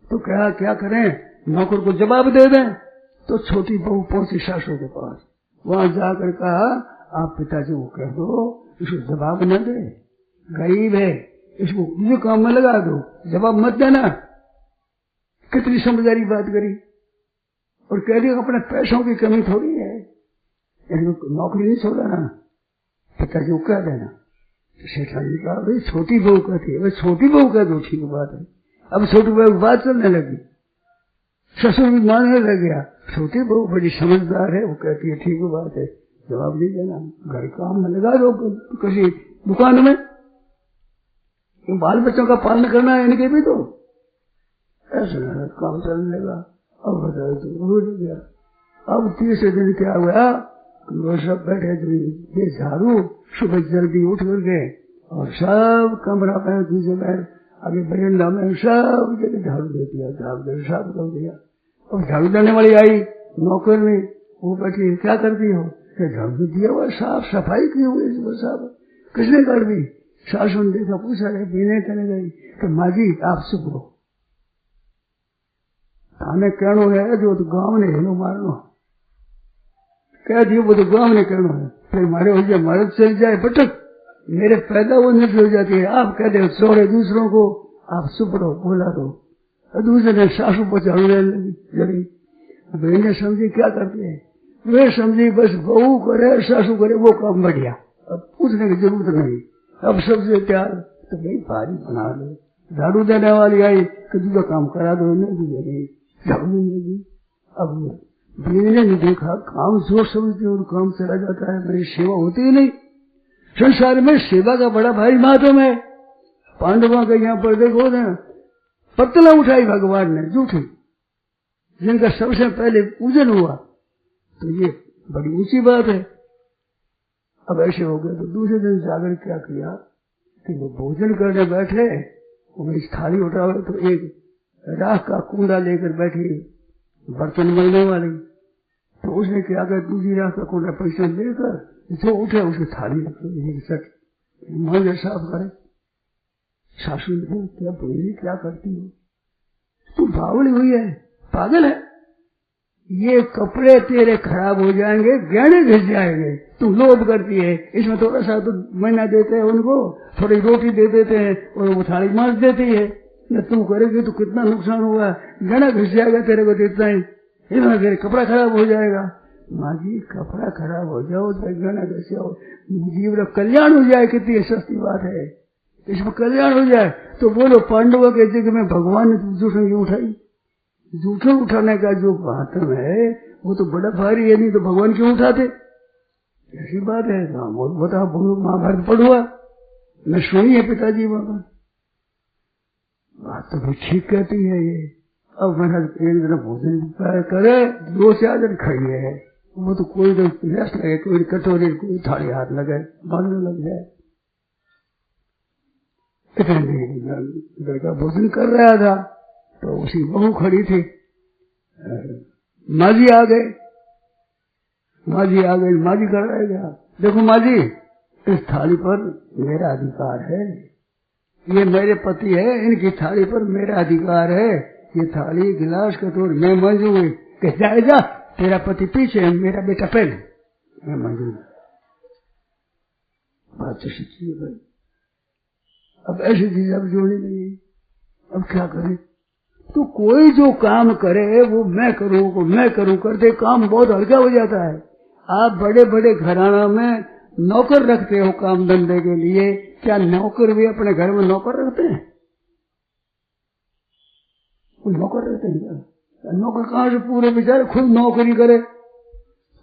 तो क्या करें, नौकर को जवाब दे दें। तो छोटी बहू पहुंची सासू के पास, वहां जाकर कहा आप पिताजी को कह दो इसको जवाब न दे, गरीब है, इसको मुझे काम में लगा दो, जवाब मत देना। कितनी समझदारी बात करी, और कह दिया अपने पैसों की कमी थोड़ी है, इसको नौकरी नहीं छोड़ना, पिताजी को कह देना। तो सेठानी ने कहा भाई छोटी बहू कहती है, छोटी बहू कह दो, ठीक बात है। अब छोटी बहू बात चलने लगी, ससुर भी मानने लग गया, छोटी बहू बड़ी समझदार है, वो कहती है ठीक बात है, जवाब नहीं देना, घर काम में लगा दो किसी दुकान में, बाल बच्चों का पालन करना है इनके भी। तो ऐसा काम चलने लगा। अब बताओ तो भूल गया। अब तीसरे दिन क्या हुआ, वो सब बैठे थे झाड़ू, सुबह जल्दी उठ कर गए और सब कमरा में दूसरे में आगे बरंडा में सब जगह झाड़ू दे दिया, झाड़ू दे साफ कर दिया। अब झाड़ू देने वाली आई नौकर ने, वो बैठी क्या करती हो, झाड़ू दिया हुआ, साफ सफाई की हुई, साफ किसने कर दी। सासू ने देखा, पूछा पीने करने गई तो माँ जी आप सुख हो, थाने कहनो है जो तो गांव ने हेलो मारनो, कह दियो वो तो गांव ने कहनो है, फिर मारे हो जाए मर्द चल जाए भटक, मेरे पैदा वो नजर हो जाती है। आप कह दे छोड़े दूसरों को, आप सुपड़ो बोला दो। दूसरे ने सासू पर चढ़ने लगी, बहने समझी क्या करते हैं, वे समझी बस बहू करे सासू करे वो काम बढ़िया, अब पूछने की जरूरत नहीं, अब सबसे प्यार तो भाई भारी बना लो। झाड़ू देने वाली आई कि दूसरा काम करा दो, नहीं झाड़ू लगी। अब बीवी ने देखा काम जोर समझते और काम चला जाता है, मेरी सेवा होती ही नहीं। संसार में सेवा का बड़ा भारी महत्व है। पांडवों के यहाँ पर देखो ना, पत्तला उठाई भगवान ने झूठी, जिनका सबसे पहले पूजन हुआ, तो ये बड़ी ऊंची बात है। अब ऐसे हो गए तो दूसरे दिन जाकर क्या किया कि वो भोजन करने बैठे, वो इस थाली उठावे तो एक राख का कूड़ा लेकर बैठी बर्तन मलने वाली, तो उसने क्या किया दूसरी राख का कूड़ा पैसा लेकर जो उठे उसकी थाली मांझे साफ करे। सासू ने क्या बोली क्या करती हो, तू बावली हुई है, पागल है, ये कपड़े तेरे खराब हो जाएंगे, गहने घिस जाएंगे, तू लोभ करती है, इसमें थोड़ा सा तो महीना देते हैं उनको, थोड़ी रोटी दे देते हैं और वो थाली मांझ देती है, न तू करेगी तो कितना नुकसान हुआ, गहना घिस जाएगा तेरे को देता ही, इसमें तेरे कपड़ा खराब हो जाएगा। माँ जी कपड़ा खराब हो जाओ तो गहना घिस जाओ, जीवन कल्याण हो जाए, कितनी सस्ती बात है, इसमें कल्याण हो जाए। तो बोलो पांडवों के जगह में भगवान ने जूठन क्यों उठाई, जूठन उठाने का जो महत्व है वो तो बड़ा भारी है, नहीं तो भगवान क्यों उठाते, ऐसी बात है। बता महाभारत पढ़ुआ मैं सुनी है पिताजी बाबा, बात तो भी ठीक कहती है ये। अब मेरा एक दिन भोजन करे, 2-4 दिन खाइए है, वो तो कोई तो रस लगे, कोई कटोरी कोई थाली हाथ लगे, मांगने लग जाए। इतने घर का भोजन कर रहा था, तो उसी बहू खड़ी थी, माजी आ गए, माजी कर रहे गया, देखो माजी, इस थाली पर मेरा अधिकार है, ये मेरे पति है, इनकी थाली पर मेरा अधिकार है, ये थाली गिलास कटोरी मैं मंजूर कि जा तेरा पति पीछे है, मेरा बेटा पहले, मैं मंजूर। बात तो सच्ची है भाई। अब ऐसी चीज अब जोड़ी नहीं, अब क्या करें? तो कोई जो काम करे वो मैं करूं करते काम बहुत हल्का हो जाता है। आप बड़े बड़े घराना में नौकर रखते हो काम धंधे के लिए, क्या नौकर भी अपने घर में नौकर रखते हैं? कोई नौकर रहते हैं क्या? नौकर कहाँ से पूरे बेचारे खुद नौकरी करे?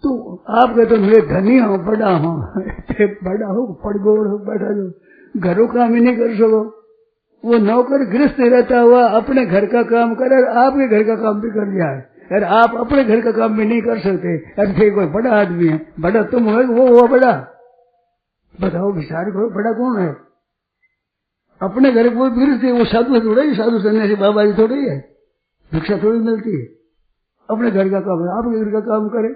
तो आप कहते हो मैं धनी हूँ, बड़ा हूँ, बड़ा हो, पड़गोड़ हो, बैठा जो घरों काम ही नहीं कर सको। वो नौकर गृहस्थ रहता हुआ अपने घर का काम करे, आपके घर का काम भी कर लिया है, अरे आप अपने घर का काम भी नहीं कर सकते। अरे फिर कोई बड़ा आदमी है, बड़ा तुम हो, वो हुआ बड़ा? बताओ विचार करो, बड़ा कौन है? अपने घर कोई गृहस्थ है, वो साधु थोड़ा ही, साधु सन्यासी बाबा जी थोड़ी है, भिक्षा थोड़ी मिलती है। अपने घर का काम है, आपके घर का काम करे,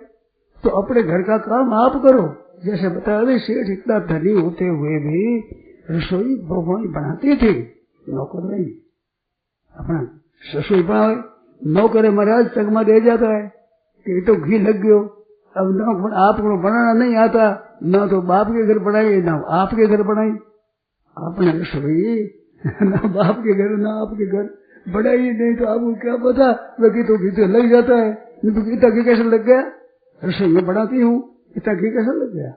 तो अपने घर का काम आप करो। जैसे बताया सेठ इतना धनी होते हुए भी रसोई बहुआई बनाते थे, नौकर नहीं, अपना रसोई बनाए। नौकर महाराज चकमा दे जाता है कि तो घी लग गयो, अब नौकर आपको बनाना नहीं आता, ना तो बाप के घर बनाई ना आपके घर बनाई, आपने रसोई ना बाप के घर ना आपके घर बनाई, नहीं तो आपको क्या पता बाकी तो घी तो लग जाता है। नहीं तो इतना घी कैसे लग गया? रसोई में बनाती हूँ, इतना घी कैसे लग गया?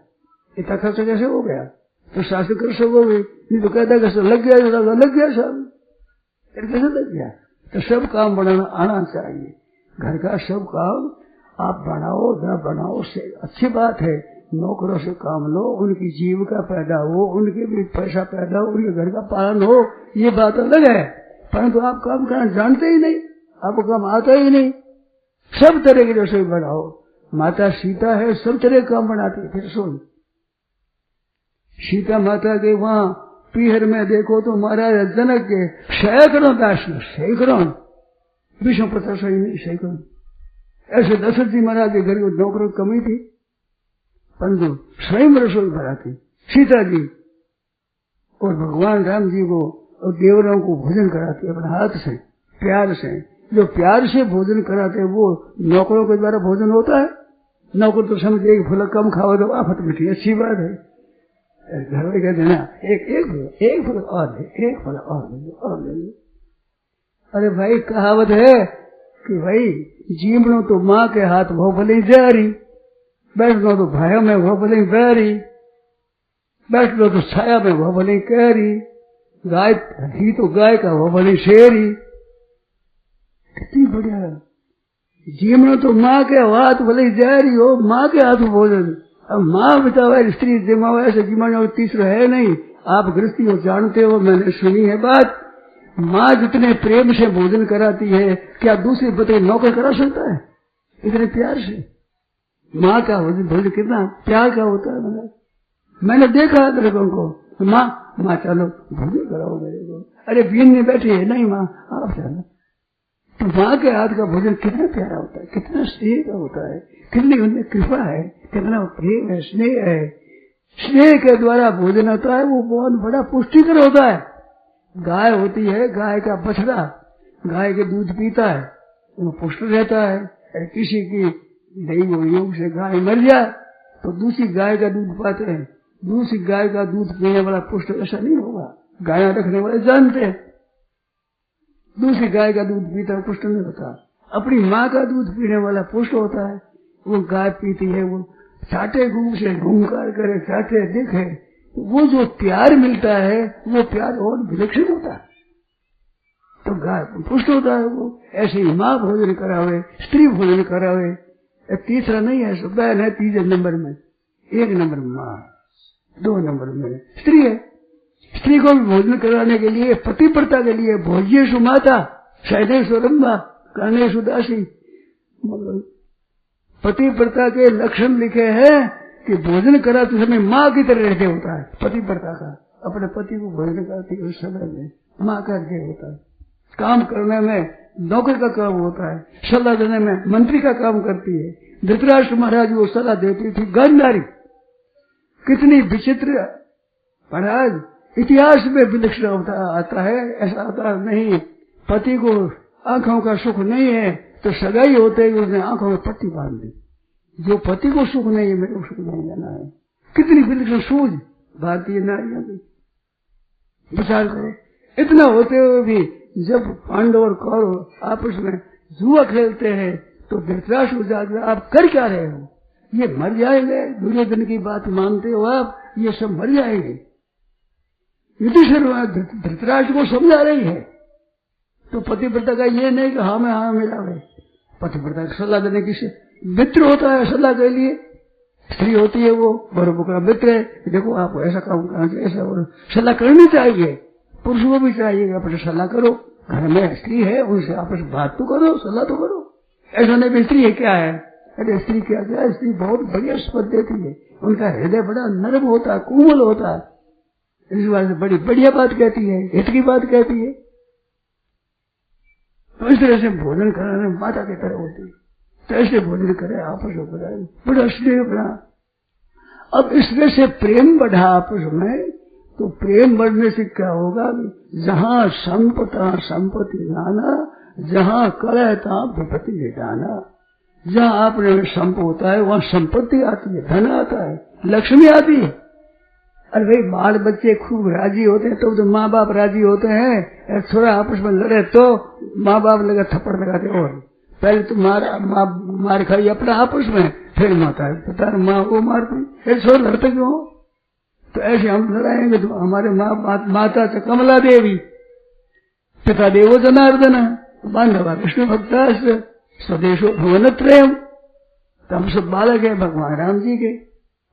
इतना खर्चा कैसे हो गया? तो शास्त्र कर सकोगे, नहीं तो कहता कैसे लग गया, लग गया सब, कैसे लग गया? तो सब काम बनाना आना चाहिए। घर का सब काम आप बनाओ न बनाओ से अच्छी बात है। नौकरों से काम लो, उनकी जीविका पैदा हो, उनके भी पैसा पैदा हो, उनके घर का पालन हो, ये बात अलग है। परंतु आप काम करना जानते ही नहीं, आपको काम आता ही नहीं। सब तरह की रसोई बनाओ। माता सीता है, सब तरह का काम बनाती। फिर सुन, सीता माता के वहां पीहर में देखो तो महाराज जनक के सैकड़ों दास, सैकड़ों, विष्णु पता सही नहीं, सैकड़ों। ऐसे दशरथ जी महाराज के घर को नौकरों की कमी थी, परंतु स्वयं रसोई बनाती सीता जी, और भगवान राम जी को और देवरों को भोजन कराती अपने हाथ से, प्यार से। जो प्यार से भोजन कराते वो नौकरों के द्वारा भोजन होता है? नौकर तो समझे एक फल कम खाओ तो आफत मिठी, अच्छी बात है। घर में कहते ना एक फल और ले, एक फल और ले लो। अरे भाई कहावत है कि भाई जीवनो तो माँ के हाथ वो भले जारी, बैठनो तो भाइयों में वो भले बैरी, बैठ लो तो छाया में वो भले कैरी, गाय ही तो गाय का वो भले शेरी। कितनी बढ़िया। जीवनो तो माँ के हाथ भले जारी हो, माँ के हाथ भोजन। अब माँ बताओ स्त्री जिम्मा ऐसे जिम्मा तीसरा है नहीं। आप गृहस्थी हो जानते हो, मैंने सुनी है बात। माँ जितने प्रेम से भोजन कराती है, क्या दूसरे पति नौकर करा सकता है इतने प्यार से? माँ का भोजन कितना प्यार का होता है। मैंने देखा लड़कों को, माँ चलो भोजन कराओ मेरे को। अरे बीन में बैठी है, नहीं माँ आप चलो। तो माँ के हाथ का भोजन कितना प्यारा होता है, कितना स्नेह का होता है, कितनी उनमें कृपा है, कितना प्रेम है, स्नेह है। स्नेह के द्वारा भोजन होता है, वो बहुत बड़ा पुष्टिकर होता है। गाय होती है, गाय का बछड़ा गाय के दूध पीता है, वो पुष्ट रहता है। अरे किसी की दैव योग से गाय मर जाए तो दूसरी गाय का दूध पाते हैं, दूसरी गाय का दूध पीने वाला पुष्ट ऐसा नहीं होगा। गाय रखने वाले जानते हैं, दूसरी गाय का दूध पीता है पुष्ट नहीं होता। अपनी माँ का दूध पीने वाला पुष्ट होता है। वो गाय पीती है, वो चाटे घूम से घूमकार करे, चाटे देखे, वो जो प्यार मिलता है वो प्यार और विलक्षण होता है। तो गाय पुष्ट होता है। वो ऐसे ही माँ भोजन करावे, स्त्री भोजन करावे। तीसरा नहीं है, बहन है तीसरे नंबर में, एक नंबर में माँ, 2 नंबर में स्त्री है। स्त्री को भी भोजन कराने के लिए, पतिव्रता के लिए भोज्येषु माता शयनेषु रंभा कर्णेषु दासी। पतिव्रता के लक्षण लिखे हैं कि भोजन कराते समय माँ की तरह रहते होता है। पतिव्रता का अपने पति को भोजन कराती उस समय में माँ का हृदय होता है। काम करने में नौकर का काम होता है, सलाह देने में मंत्री का काम करती है। धृतराष्ट्र महाराज वो सलाह देती थी गांधारी, कितनी विचित्र। महाराज इतिहास में विलक्षण आता है, ऐसा आता नहीं। पति को आंखों का सुख नहीं है तो सगाई होते ही उसने आंखों में पट्टी बांध दी। जो पति को सुख नहीं है मेरे को सुख नहीं लेना है। कितनी विलक्षण सूझ भारतीय नारियों की। विचार करो, इतना होते हुए भी जब पांडव और कौरव आपस में जुआ खेलते हैं तो धृतराष्ट्र जाकर आप कर क्या रहे हो, ये मर जाएंगे, दुर्योधन की बात मानते हो आप, ये सब मर जाएंगे। युधिष्ठिर धृतराष्ट्र को समझा रही है तो पतिव्रता का ये नहीं कि हाँ में हाँ मिलावे। पतिव्रता की सलाह देने की मित्र होता है सलाह के लिए, स्त्री होती है वो बरोबर का मित्र है। देखो आप ऐसा काम करना चाहिए, ऐसा सलाह करनी चाहिए। पुरुष को भी चाहिए अपने सलाह करो, घर में स्त्री है उनसे आपस बात तो करो, सलाह तो करो। ऐसा नहीं स्त्री है क्या है, अरे स्त्री क्या है, स्त्री बहुत बढ़िया स्पद देती है, उनका हृदय बड़ा नरम होता है, कोमल होता है, इस बात से बड़ी बढ़िया बात कहती है, हित की बात कहती है। तो इस तरह से भोजन कराने माता की तरह होती है, तो ऐसे भोजन करे आपस में बनाए, बड़ा स्नेह बना। अब इस तरह से प्रेम बढ़ा आपस में, तो प्रेम बढ़ने से क्या होगा, जहाँ संपत्ति लाना, जहाँ कलह तहाँ विपत्ति निटाना। जहाँ आपने संप होता है वहाँ संपत्ति आती है, धन आता है, लक्ष्मी आती है। अरे भाई बाल बच्चे खूब राजी होते हैं तो माँ बाप राजी होते हैं, थोड़ा आपस में लड़े तो माँ बाप लगा थप्पड़ लगाते, और पहले तो मार खाई अपना आपस में, फिर माता है पिता माँ को मारते, ऐसे लड़ते क्यों? तो ऐसे हम लड़ाएंगे तो हमारे माता से कमला देवी, पिता देवो जनार्दन, बांधवा विष्णु भक्ताश्च, स्वदेशो भुवनत्रयम्। तो हम सब बालक है भगवान राम जी के,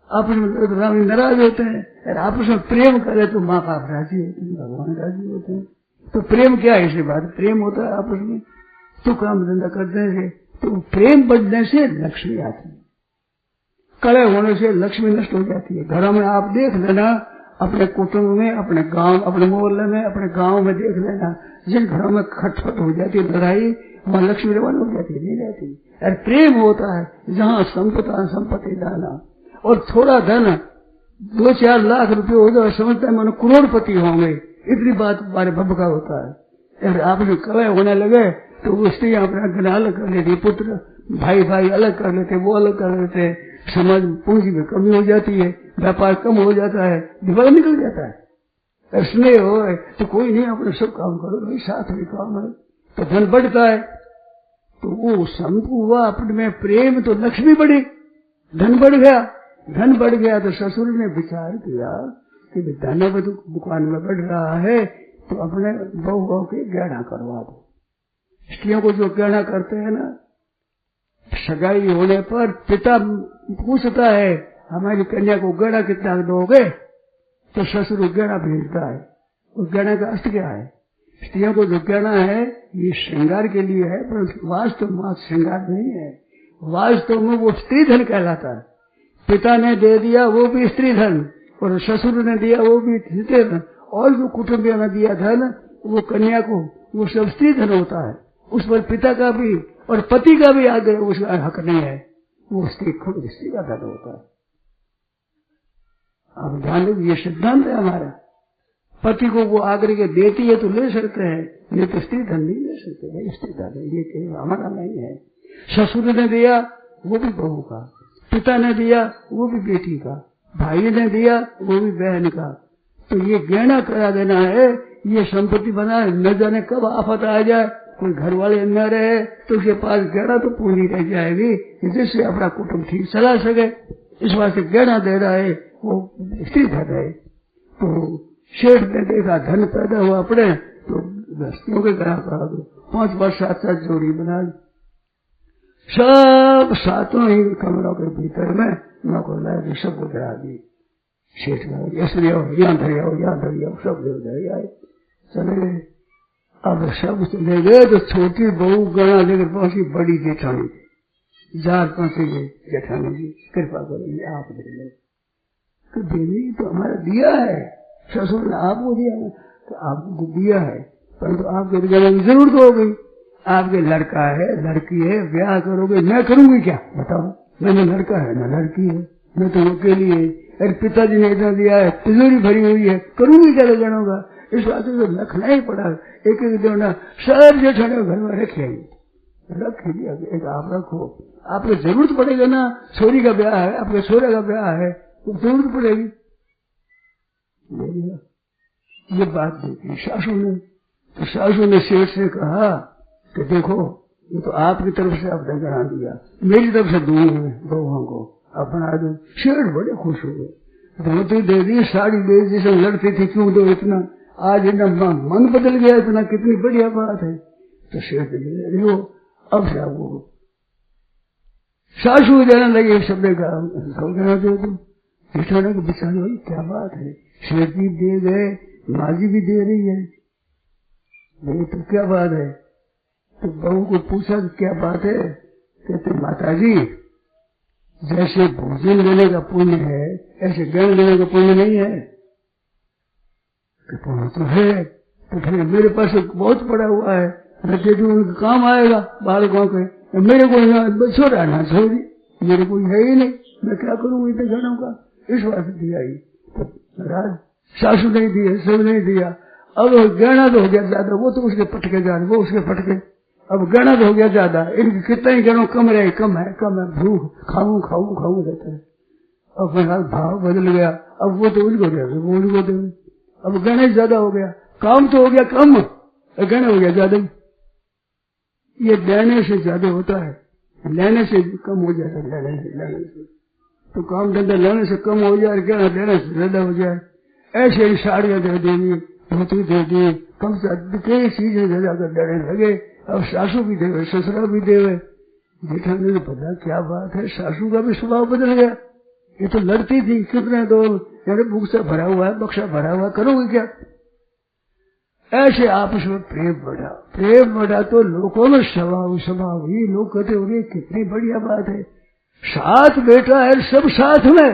आपस में राम नाराज होते हैं, और आपस में प्रेम करे तो माँ बाप राजी होते हैं, भगवान राजी होते हैं। तो प्रेम क्या है, इसी बात प्रेम होता है आपस में। तो काम धंधा करने से, तो प्रेम बढ़ने से लक्ष्मी आती है, कलह होने से लक्ष्मी नष्ट हो जाती है। घरों में आप देख लेना, अपने कुटुंब में, अपने गांव, अपने मोहल्ले में, अपने गांव में देख लेना, जिन घरों में खटपट हो जाती है, लड़ाई, वहां लक्ष्मी रवान हो जाती है, नहीं जाती। और प्रेम होता है जहाँ संपत्ति लाना, और थोड़ा धन 2-4 लाख रुपए हो जाए समझता है मैंने करोड़पति होंगे, इतनी बात हमारे बब का होता है। आप जो कलह होने लगे तो वो स्त्री अपना घर अलग कर लेती, पुत्र भाई अलग कर लेते, वो अलग कर लेते, समाज पूंजी में कमी हो जाती है, व्यापार कम हो जाता है, दिमाग निकल जाता है। स्नेह हो तो कोई नहीं, अपने सब काम करो भाई, साथ में काम है तो धन बढ़ता है। तो वो संपू हुआ अपने में प्रेम, तो लक्ष्मी बढ़ी, धन बढ़ गया तो ससुर ने विचार किया कि धन दुकान में बढ़ रहा है तो अपने बहू के गहना करवा दो। स्त्रियों को जो गहना करते हैं ना, सगाई होने पर पिता पूछता है हमारी कन्या को गहना कितना दोगे, तो ससुर गहना भेजता है। उस गहना का अर्थ क्या है, स्त्रियों को जो गहना है ये श्रृंगार के लिए है, पर वास्तव में श्रृंगार नहीं है, वास्तव में वो स्त्री धन कहलाता है। पिता ने दे दिया वो भी स्त्री धन, और ससुर ने दिया वो भी स्त्री धन, और जो कुटुंबियों ने दिया धन वो कन्या को, वो सब स्त्री धन होता है। उस पर पिता का भी और पति का भी आगे उसका हक नहीं है, वो स्त्री खुद स्त्री का धन होता है। आप ध्यान दो, ये सिद्धांत है हमारा। पति को वो आगे के देती है तो ले सकते हैं, नहीं तो स्त्री धन नहीं ले सकते भाई, स्त्री धन है ये हमारा नहीं है। ससुर ने दिया वो भी बहू का, पिता ने दिया वो भी बेटी का, भाई ने दिया वो भी बहन का। तो ये गहना करा देना है, ये संपत्ति बना, न जाने कब आफत आ जाए, कोई घर वाले न रहे तो उसके पास गहना तो पूंजी रह जाएगी, जिससे अपना कुटुंब ठीक चला सके। इस बात से गहना दे रहा है वो स्त्री धन है। तो शेठ ने देखा धन पैदा हुआ अपने, तो गृहस्थियों के गहना करा दो, 5 7 जोड़ी बना दी, सब सातों ही कमरों के भीतर में नौकर लाए, सबको गिरा दी। शेठ ऐसे यहाँ धरिया सब ले आए, चले गए। अब सब चले गए तो छोटी बहू गणा लेकर पहुंची बड़ी जेठानी, जार पहुंचे गए, जेठानी जी कृपा करेंगे आप दे लो। तो देवी तो हमारा दिया है, ससुर ने आपको दिया, तो आपको दिया है परंतु आपके जमाने में जरूरत हो गई, आपके लड़का है लड़की है, ब्याह करोगे, मैं करूंगी क्या बताओ? मैंने लड़का है ना लड़की है, मैं तो अकेली है, अरे पिताजी ने इतना दिया है, तिजोरी भरी हुई है, करूंगी क्या लगना होगा? इस बात को रखना ही पड़ा। एक एक देना सब जेठाने घर में रखे रख दिया, एक आप रखो, आपको जरूरत पड़ेगा ना, छोरी का ब्याह है, आपके छोरे का ब्याह है, तो जरूरत पड़ेगी। ये बात देखी सासू ने, तो सासू ने शेठ से कहा कि देखो ये तो आपकी तरफ से आपने करा दिया, मेरी तरफ से दूंगी बहुओं को अपना दो। शेठ बड़े खुश हो गए, धोती दे दी, साड़ी दे दी, जैसे लड़ती थी क्यों दो इतना, आज इतना मन बदल गया इतना, कितनी बढ़िया बात है। तो शेठ दे रही हो, अब से आपको सासू देने लगे शब्द का कहना दे दो। जेठाने को बिचारे भाई क्या बात है, शेठ जी दे गए, माजी भी दे रही है, भाई तो क्या बात है? तो बहू को पूछा क्या बात है? कहते माता जी जैसे भोजन लेने का पुण्य है ऐसे ज्ञान लेने का पुण्य नहीं है। पुण्य तो है, तो फिर मेरे पास बहुत पड़ा हुआ है, रखे जो उनका काम आएगा बालकों के, मेरे को छोड़ा ना छोड़ी, मेरे को है ही नहीं, मैं क्या करूँ इतने जनों का? इस बात से दिया ही तो सासू नहीं दिया, सब नहीं दिया। अब गहना तो हो गया ज्यादा, वो तो उसके पटके जा रहे, वो उसके पटके, अब गहना तो हो गया ज्यादा, इनके कितना ही गहनों कम रहे, कम है भूख खाऊं खाऊं खाऊं रहता है। अब मेरा भाव बदल गया, अब वो तो उसको दे, वो उसको दे, अब गहना ज्यादा हो गया, काम तो हो गया कम, गहना हो गया ज्यादा। ये देने से ज्यादा होता है, लेने से कम हो जाता है। लेने से तो काम धंधा लेने से कम हो जाए, गहना देने से ज्यादा हो जाए। ऐसे ही साड़ियां दे देंगी, धोती दे दी, कम से कई चीजें जाकर डरने लगे। अब सासू भी देवे, ससुरा भी देवे। जेठानी ने पता क्या बात है, सासू का भी स्वभाव बदल गया। ये तो लड़ती थी कितने दो, यार भूख से भरा हुआ है, बक्सा भरा हुआ, करोगे क्या? ऐसे आपस में प्रेम बढ़ा तो लोगों में स्वभाव ही लोग कहते होंगे कितनी बढ़िया बात है, साथ बेटा है, सब साथ में,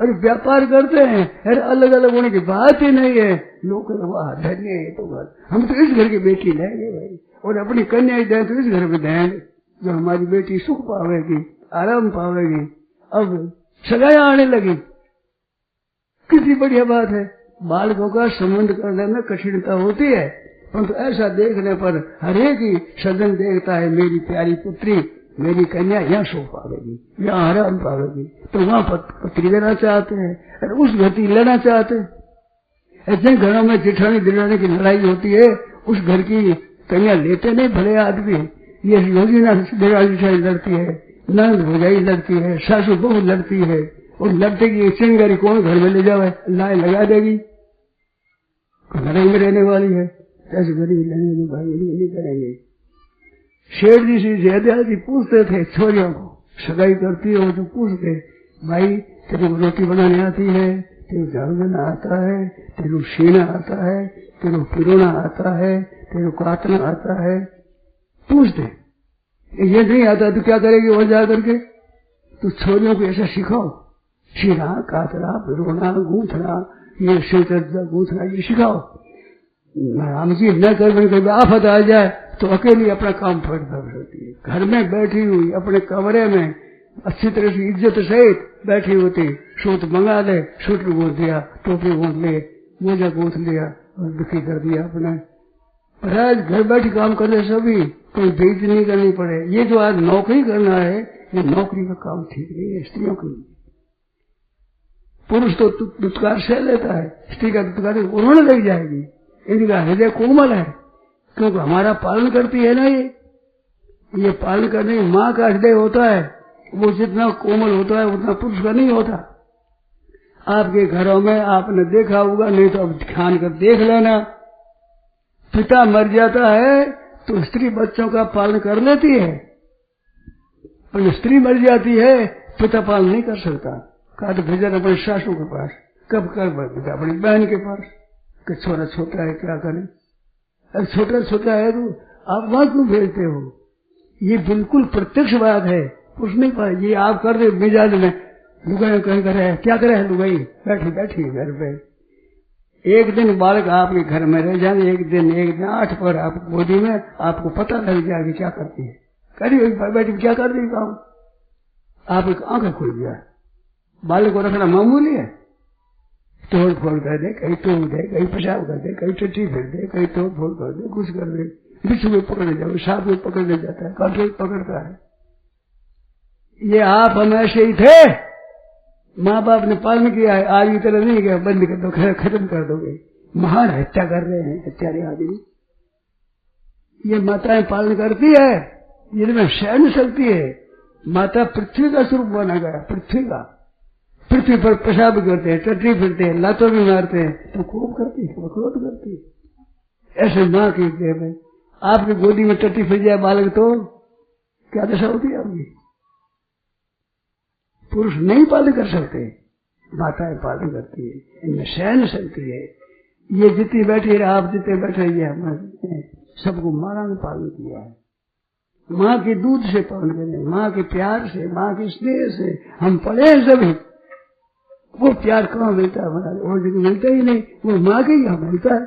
अरे व्यापार करते हैं, अरे अलग अलग होने की बात ही नहीं है। लोग कहते वाह धन्य है तो घर, हम तो इस घर की बेटी लेंगे भाई, और अपनी कन्या ही दें तो इस घर में देंगे, जो हमारी बेटी सुख पावेगी, आराम पावेगी। अब सगाइयां आने लगी, कितनी बढ़िया बात है। बालकों का संबंध करने में कठिनता होती है, परंतु ऐसा देखने पर हरेक ही सज्जन देखता है मेरी प्यारी पुत्री, मेरी कन्या यहाँ सुख पावेगी, यहाँ आराम पावेगी, तो वहाँ पत्री लेना चाहते हैं, और उस गति लेना चाहते हैं। ऐसे घरों में जेठानी दिलाने की लड़ाई होती है, उस घर की कन्या लेते नहीं भले आदमी। ये योजना जेठानी लड़ती है, नंद भौजाई लड़ती है, सासू बहू लड़ती है, और लड़ते की चिंगारी कौन घर में ले जावे, लाए लगा देगी, घर में रहने वाली है, ऐसे गरीब लेने भाई नहीं करेंगे। शेठ जी से ज्यादा जी पूछते थे छोरियों को, सगाई करती हो तो पूछते, भाई तेरे को रोटी बनाने आती है, तेरे को झाड़ू देना आता है, तेरे को सीना आता है, तेरे को पिरोना आता है, तेरे को काटना आता है, पूछते। ये नहीं आता तो क्या करेगी वहां जा करके? तो छोरियों को ऐसा सिखाओ, सीना काटना पिरोना गूंथना, ये स्वेटर गूंथना ये सिखाओ। हम जी न कर आफत आ जाए तो अकेली अपना काम फट सकती है। घर में बैठी हुई अपने कमरे में अच्छी तरह से इज्जत सहित बैठी होती, सूट मंगा ले, सूट गूंथ दिया, टोपी गूंथ ले, मोजा गूंथ लिया और दुखी कर दिया अपने। पर आज घर बैठी काम करने सभी कोई बेइज्जती नहीं करनी पड़े। ये जो आज नौकरी करना है, ये नौकरी का काम ठीक नहीं है स्त्रियों के लिए। पुरुष तो दुत्कार सह लेता है, स्त्री का दुत्कार उन्होंने लग जाएगी। इनका हृदय कोमल है, क्योंकि हमारा पालन करती है ना, ये पालन करने माँ का हृदय होता है, वो जितना कोमल होता है उतना पुरुष का नहीं होता। आपके घरों में आपने देखा होगा, नहीं तो अब ध्यान कर देख लेना, पिता मर जाता है तो स्त्री बच्चों का पालन कर लेती है, पर स्त्री मर जाती है पिता पालन नहीं कर सकता। कहा तो भेजा अपने सासू के पास, कब कर अपनी बहन के पास, कि छोरा छोटा है क्या करे, अरे छोटा है तो आप वहां क्यों भेजते हो? ये बिल्कुल प्रत्यक्ष बात है, उसने कहा ये आप कर रहे मिजाज में, लुगाई कहीं करे क्या करे, लुगाई बैठी बैठी घर पे, एक दिन बालक आपके घर में रह जाए, एक दिन 8 पर आप गोदी में, आपको पता लग जाए कि क्या करती है, करी बैठी क्या कर रही काम, आप एक आंखें खुल गया। बालक को रखना मामूली है, तोड़ फोड़ कर दे, कहीं तोड़ दे, कहीं पेशाब कर दे, कहीं टट्टी फेर दे, कहीं तोड़ फोड़ कर दे, कुछ कर दे, बिच्छू में पकड़ने जाओ, सांप में पकड़ने जाता है, कांटे पकड़ता है। ये आप हम ऐसे ही थे, माँ बाप ने पालन किया है, आज की तरह नहीं गया बंद कर दो, खत्म कर दोगे। महान हत्या कर रहे हैं हत्यारे आदमी। ये माताएं पालन करती है, जिनमें सहन शक्ति है। माता पृथ्वी का स्वरूप बना गया, पृथ्वी का, पृथ्वी पर पेशाब करते हैं, टट्टी फिरते हैं, लातों भी मारते हैं, तो खूब करती है, क्रोध करती है। ऐसे माँ की देह में आपकी गोदी में टट्टी फिर जाए बालक तो क्या दशा होती है आपकी? पुरुष नहीं पालन कर सकते, माताएं पालन करती है, इनमें सहन शक्ति है। ये जितनी बैठी है, आप जितने बैठे, ये हमने सबको माँ ने पालन किया है। माँ के दूध से पालन करें, माँ के प्यार से, माँ के स्नेह से हम पढ़े सभी। वो प्यार कहाँ मिलता है हमारा, और जगह मिलता ही नहीं, वो माँ के यहाँ मिलता है।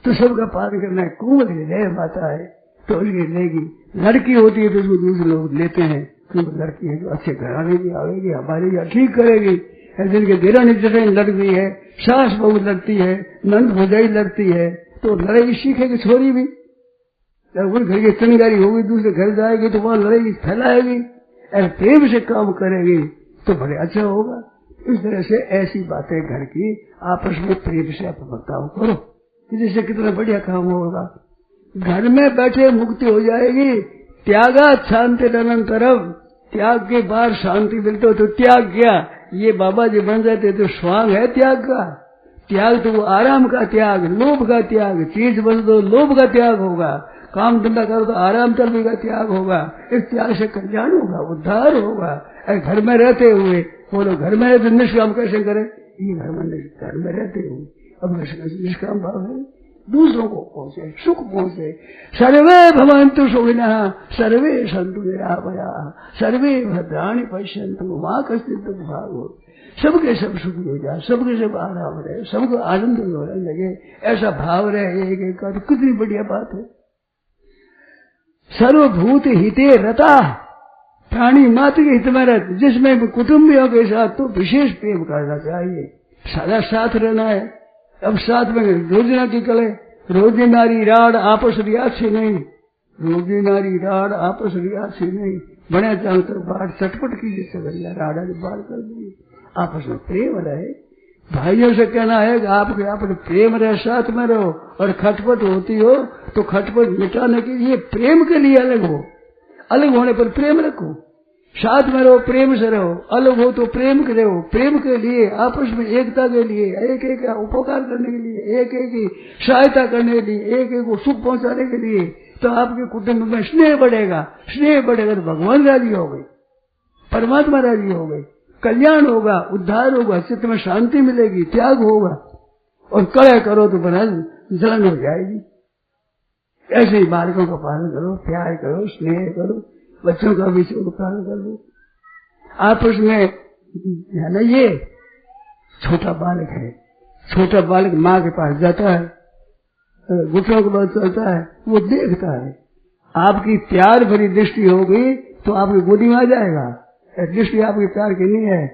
तो सबका पालन करना है। कुंवर हृदय माता है तो उसकी लेगी। लड़की होती है तो उसको दूसरे लोग लेते हैं, क्योंकि लड़की है तो अच्छे घराने की आवेगी, हमारे यहाँ ठीक करेगी। जिनके देरानी जेठानी लड़ती है, सास बहू लड़ती है, नंद भौजाई लड़ती है, तो लड़ाई सीखेगी छोरी भी। जब उन घर की चिंगारी होगी, दूसरे घर जाएगी तो वहां लड़ाई फैलाएगी, प्रेम से काम करेगी तो बड़े अच्छा होगा। इस तरह से ऐसी बातें घर की आपस में प्रेम से आप बर्ताव करो, जिससे कितना बढ़िया काम होगा। घर में बैठे मुक्ति हो जाएगी। त्यागा शांति अनंतरम, त्याग के बाद शांति मिलते हो तो त्याग किया। ये बाबा जी बन जाते तो स्वांग है त्याग का। त्याग तो वो आराम का त्याग, लोभ का त्याग, चीज बन दो लोभ का त्याग होगा, काम धंधा करो तो आराम चलने का त्याग होगा। इस त्याग से कल्याण होगा, उद्धार होगा। घर में रहते हुए बोलो, घर में रहते निष्काम कैसे करें? ये घर में रहते हुए अब निष्काम भाव है, दूसरों को पहुंचे, सुख पहुंचे। सर्वे भवन्तु सुखिनः, सर्वे सन्तु निरामयाः, सर्वे भद्राणि पश्यन्तु मा कश्चित् दुःखभाग् भवेत्। सबके सब सुखी हो जाए, सबके सब आराम रहे, सबको आनंद होने लगे, ऐसा भाव रहे एक एक का। तो कितनी बढ़िया बात है। सर्वभूत हिते रता, प्राणी मात्र के हित में रहते, जिसमें कुटुंबियों के साथ तो विशेष प्रेम करना चाहिए, सारा साथ रहना है। अब साथ में रोजना की कले, रोजी नारी राड आपस रियाद से नहीं, रोजी नारी राड आपस रियाद से नहीं, बने चाहूं तो बाढ़ चटपट की जिससे बढ़िया राडा की बाढ़ कर दी। आपस में प्रेम रहे। भाइयों से कहना है कि आपके आपने प्रेम रहे, साथ में रहो। और खटपट होती हो तो खटपट मिटाने के लिए प्रेम के लिए अलग हो, अलग होने पर प्रेम रखो। साथ में रहो, प्रेम से रहो। अलग हो तो प्रेम के रहो, प्रेम के लिए, आपस में एकता के लिए, एक एक का उपकार करने के लिए, एक एक की सहायता करने के लिए, एक एक को सुख पहुंचाने के लिए। तो आपके कुटुंब में स्नेह बढ़ेगा, स्नेह बढ़ेगा तो भगवान राजी हो गए, परमात्मा राजी हो गए, कल्याण होगा, उद्धार होगा, चित्त में शांति मिलेगी, त्याग होगा। और कड़े करो तो बना जलन हो जाएगी। ऐसे ही बालकों का पालन करो, प्यार करो, स्नेह करो, बच्चों का भी पालन करो। आपस में है ना, ये छोटा बालक है, छोटा बालक माँ के पास जाता है, घुटनों के बाद चलता है, वो देखता है। आपकी प्यार भरी दृष्टि होगी तो आपकी गोदी में आ जाएगा। दृष्टि आपकी प्यार की नहीं है।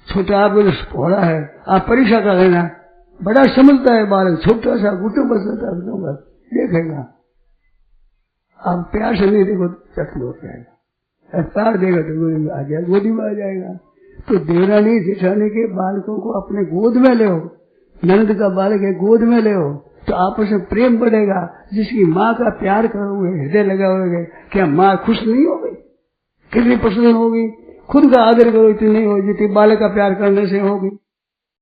छोटा आपको पौड़ा है, आप परीक्षा कर लेना। बड़ा समझता है बालक, छोटा सा घुटनों पर चलता है, देखेगा। आप प्यार से नहीं देखो तो चट हो जाएगा, प्यार देगा तो गोदी में आ जाएगा, गोदी में आ जाएगा। तो देवरानी जेठानी के बालकों को अपने गोद में ले, नंद का बालक है गोद में ले, तो आपस में प्रेम बढ़ेगा। जिसकी माँ का प्यार करोगे, हृदय लगाओगे, क्या माँ खुश नहीं होगी? कितनी प्रसन्न होगी? खुद का आदर करो, इतनी नहीं होगी जितनी बालक का प्यार करने से होगी।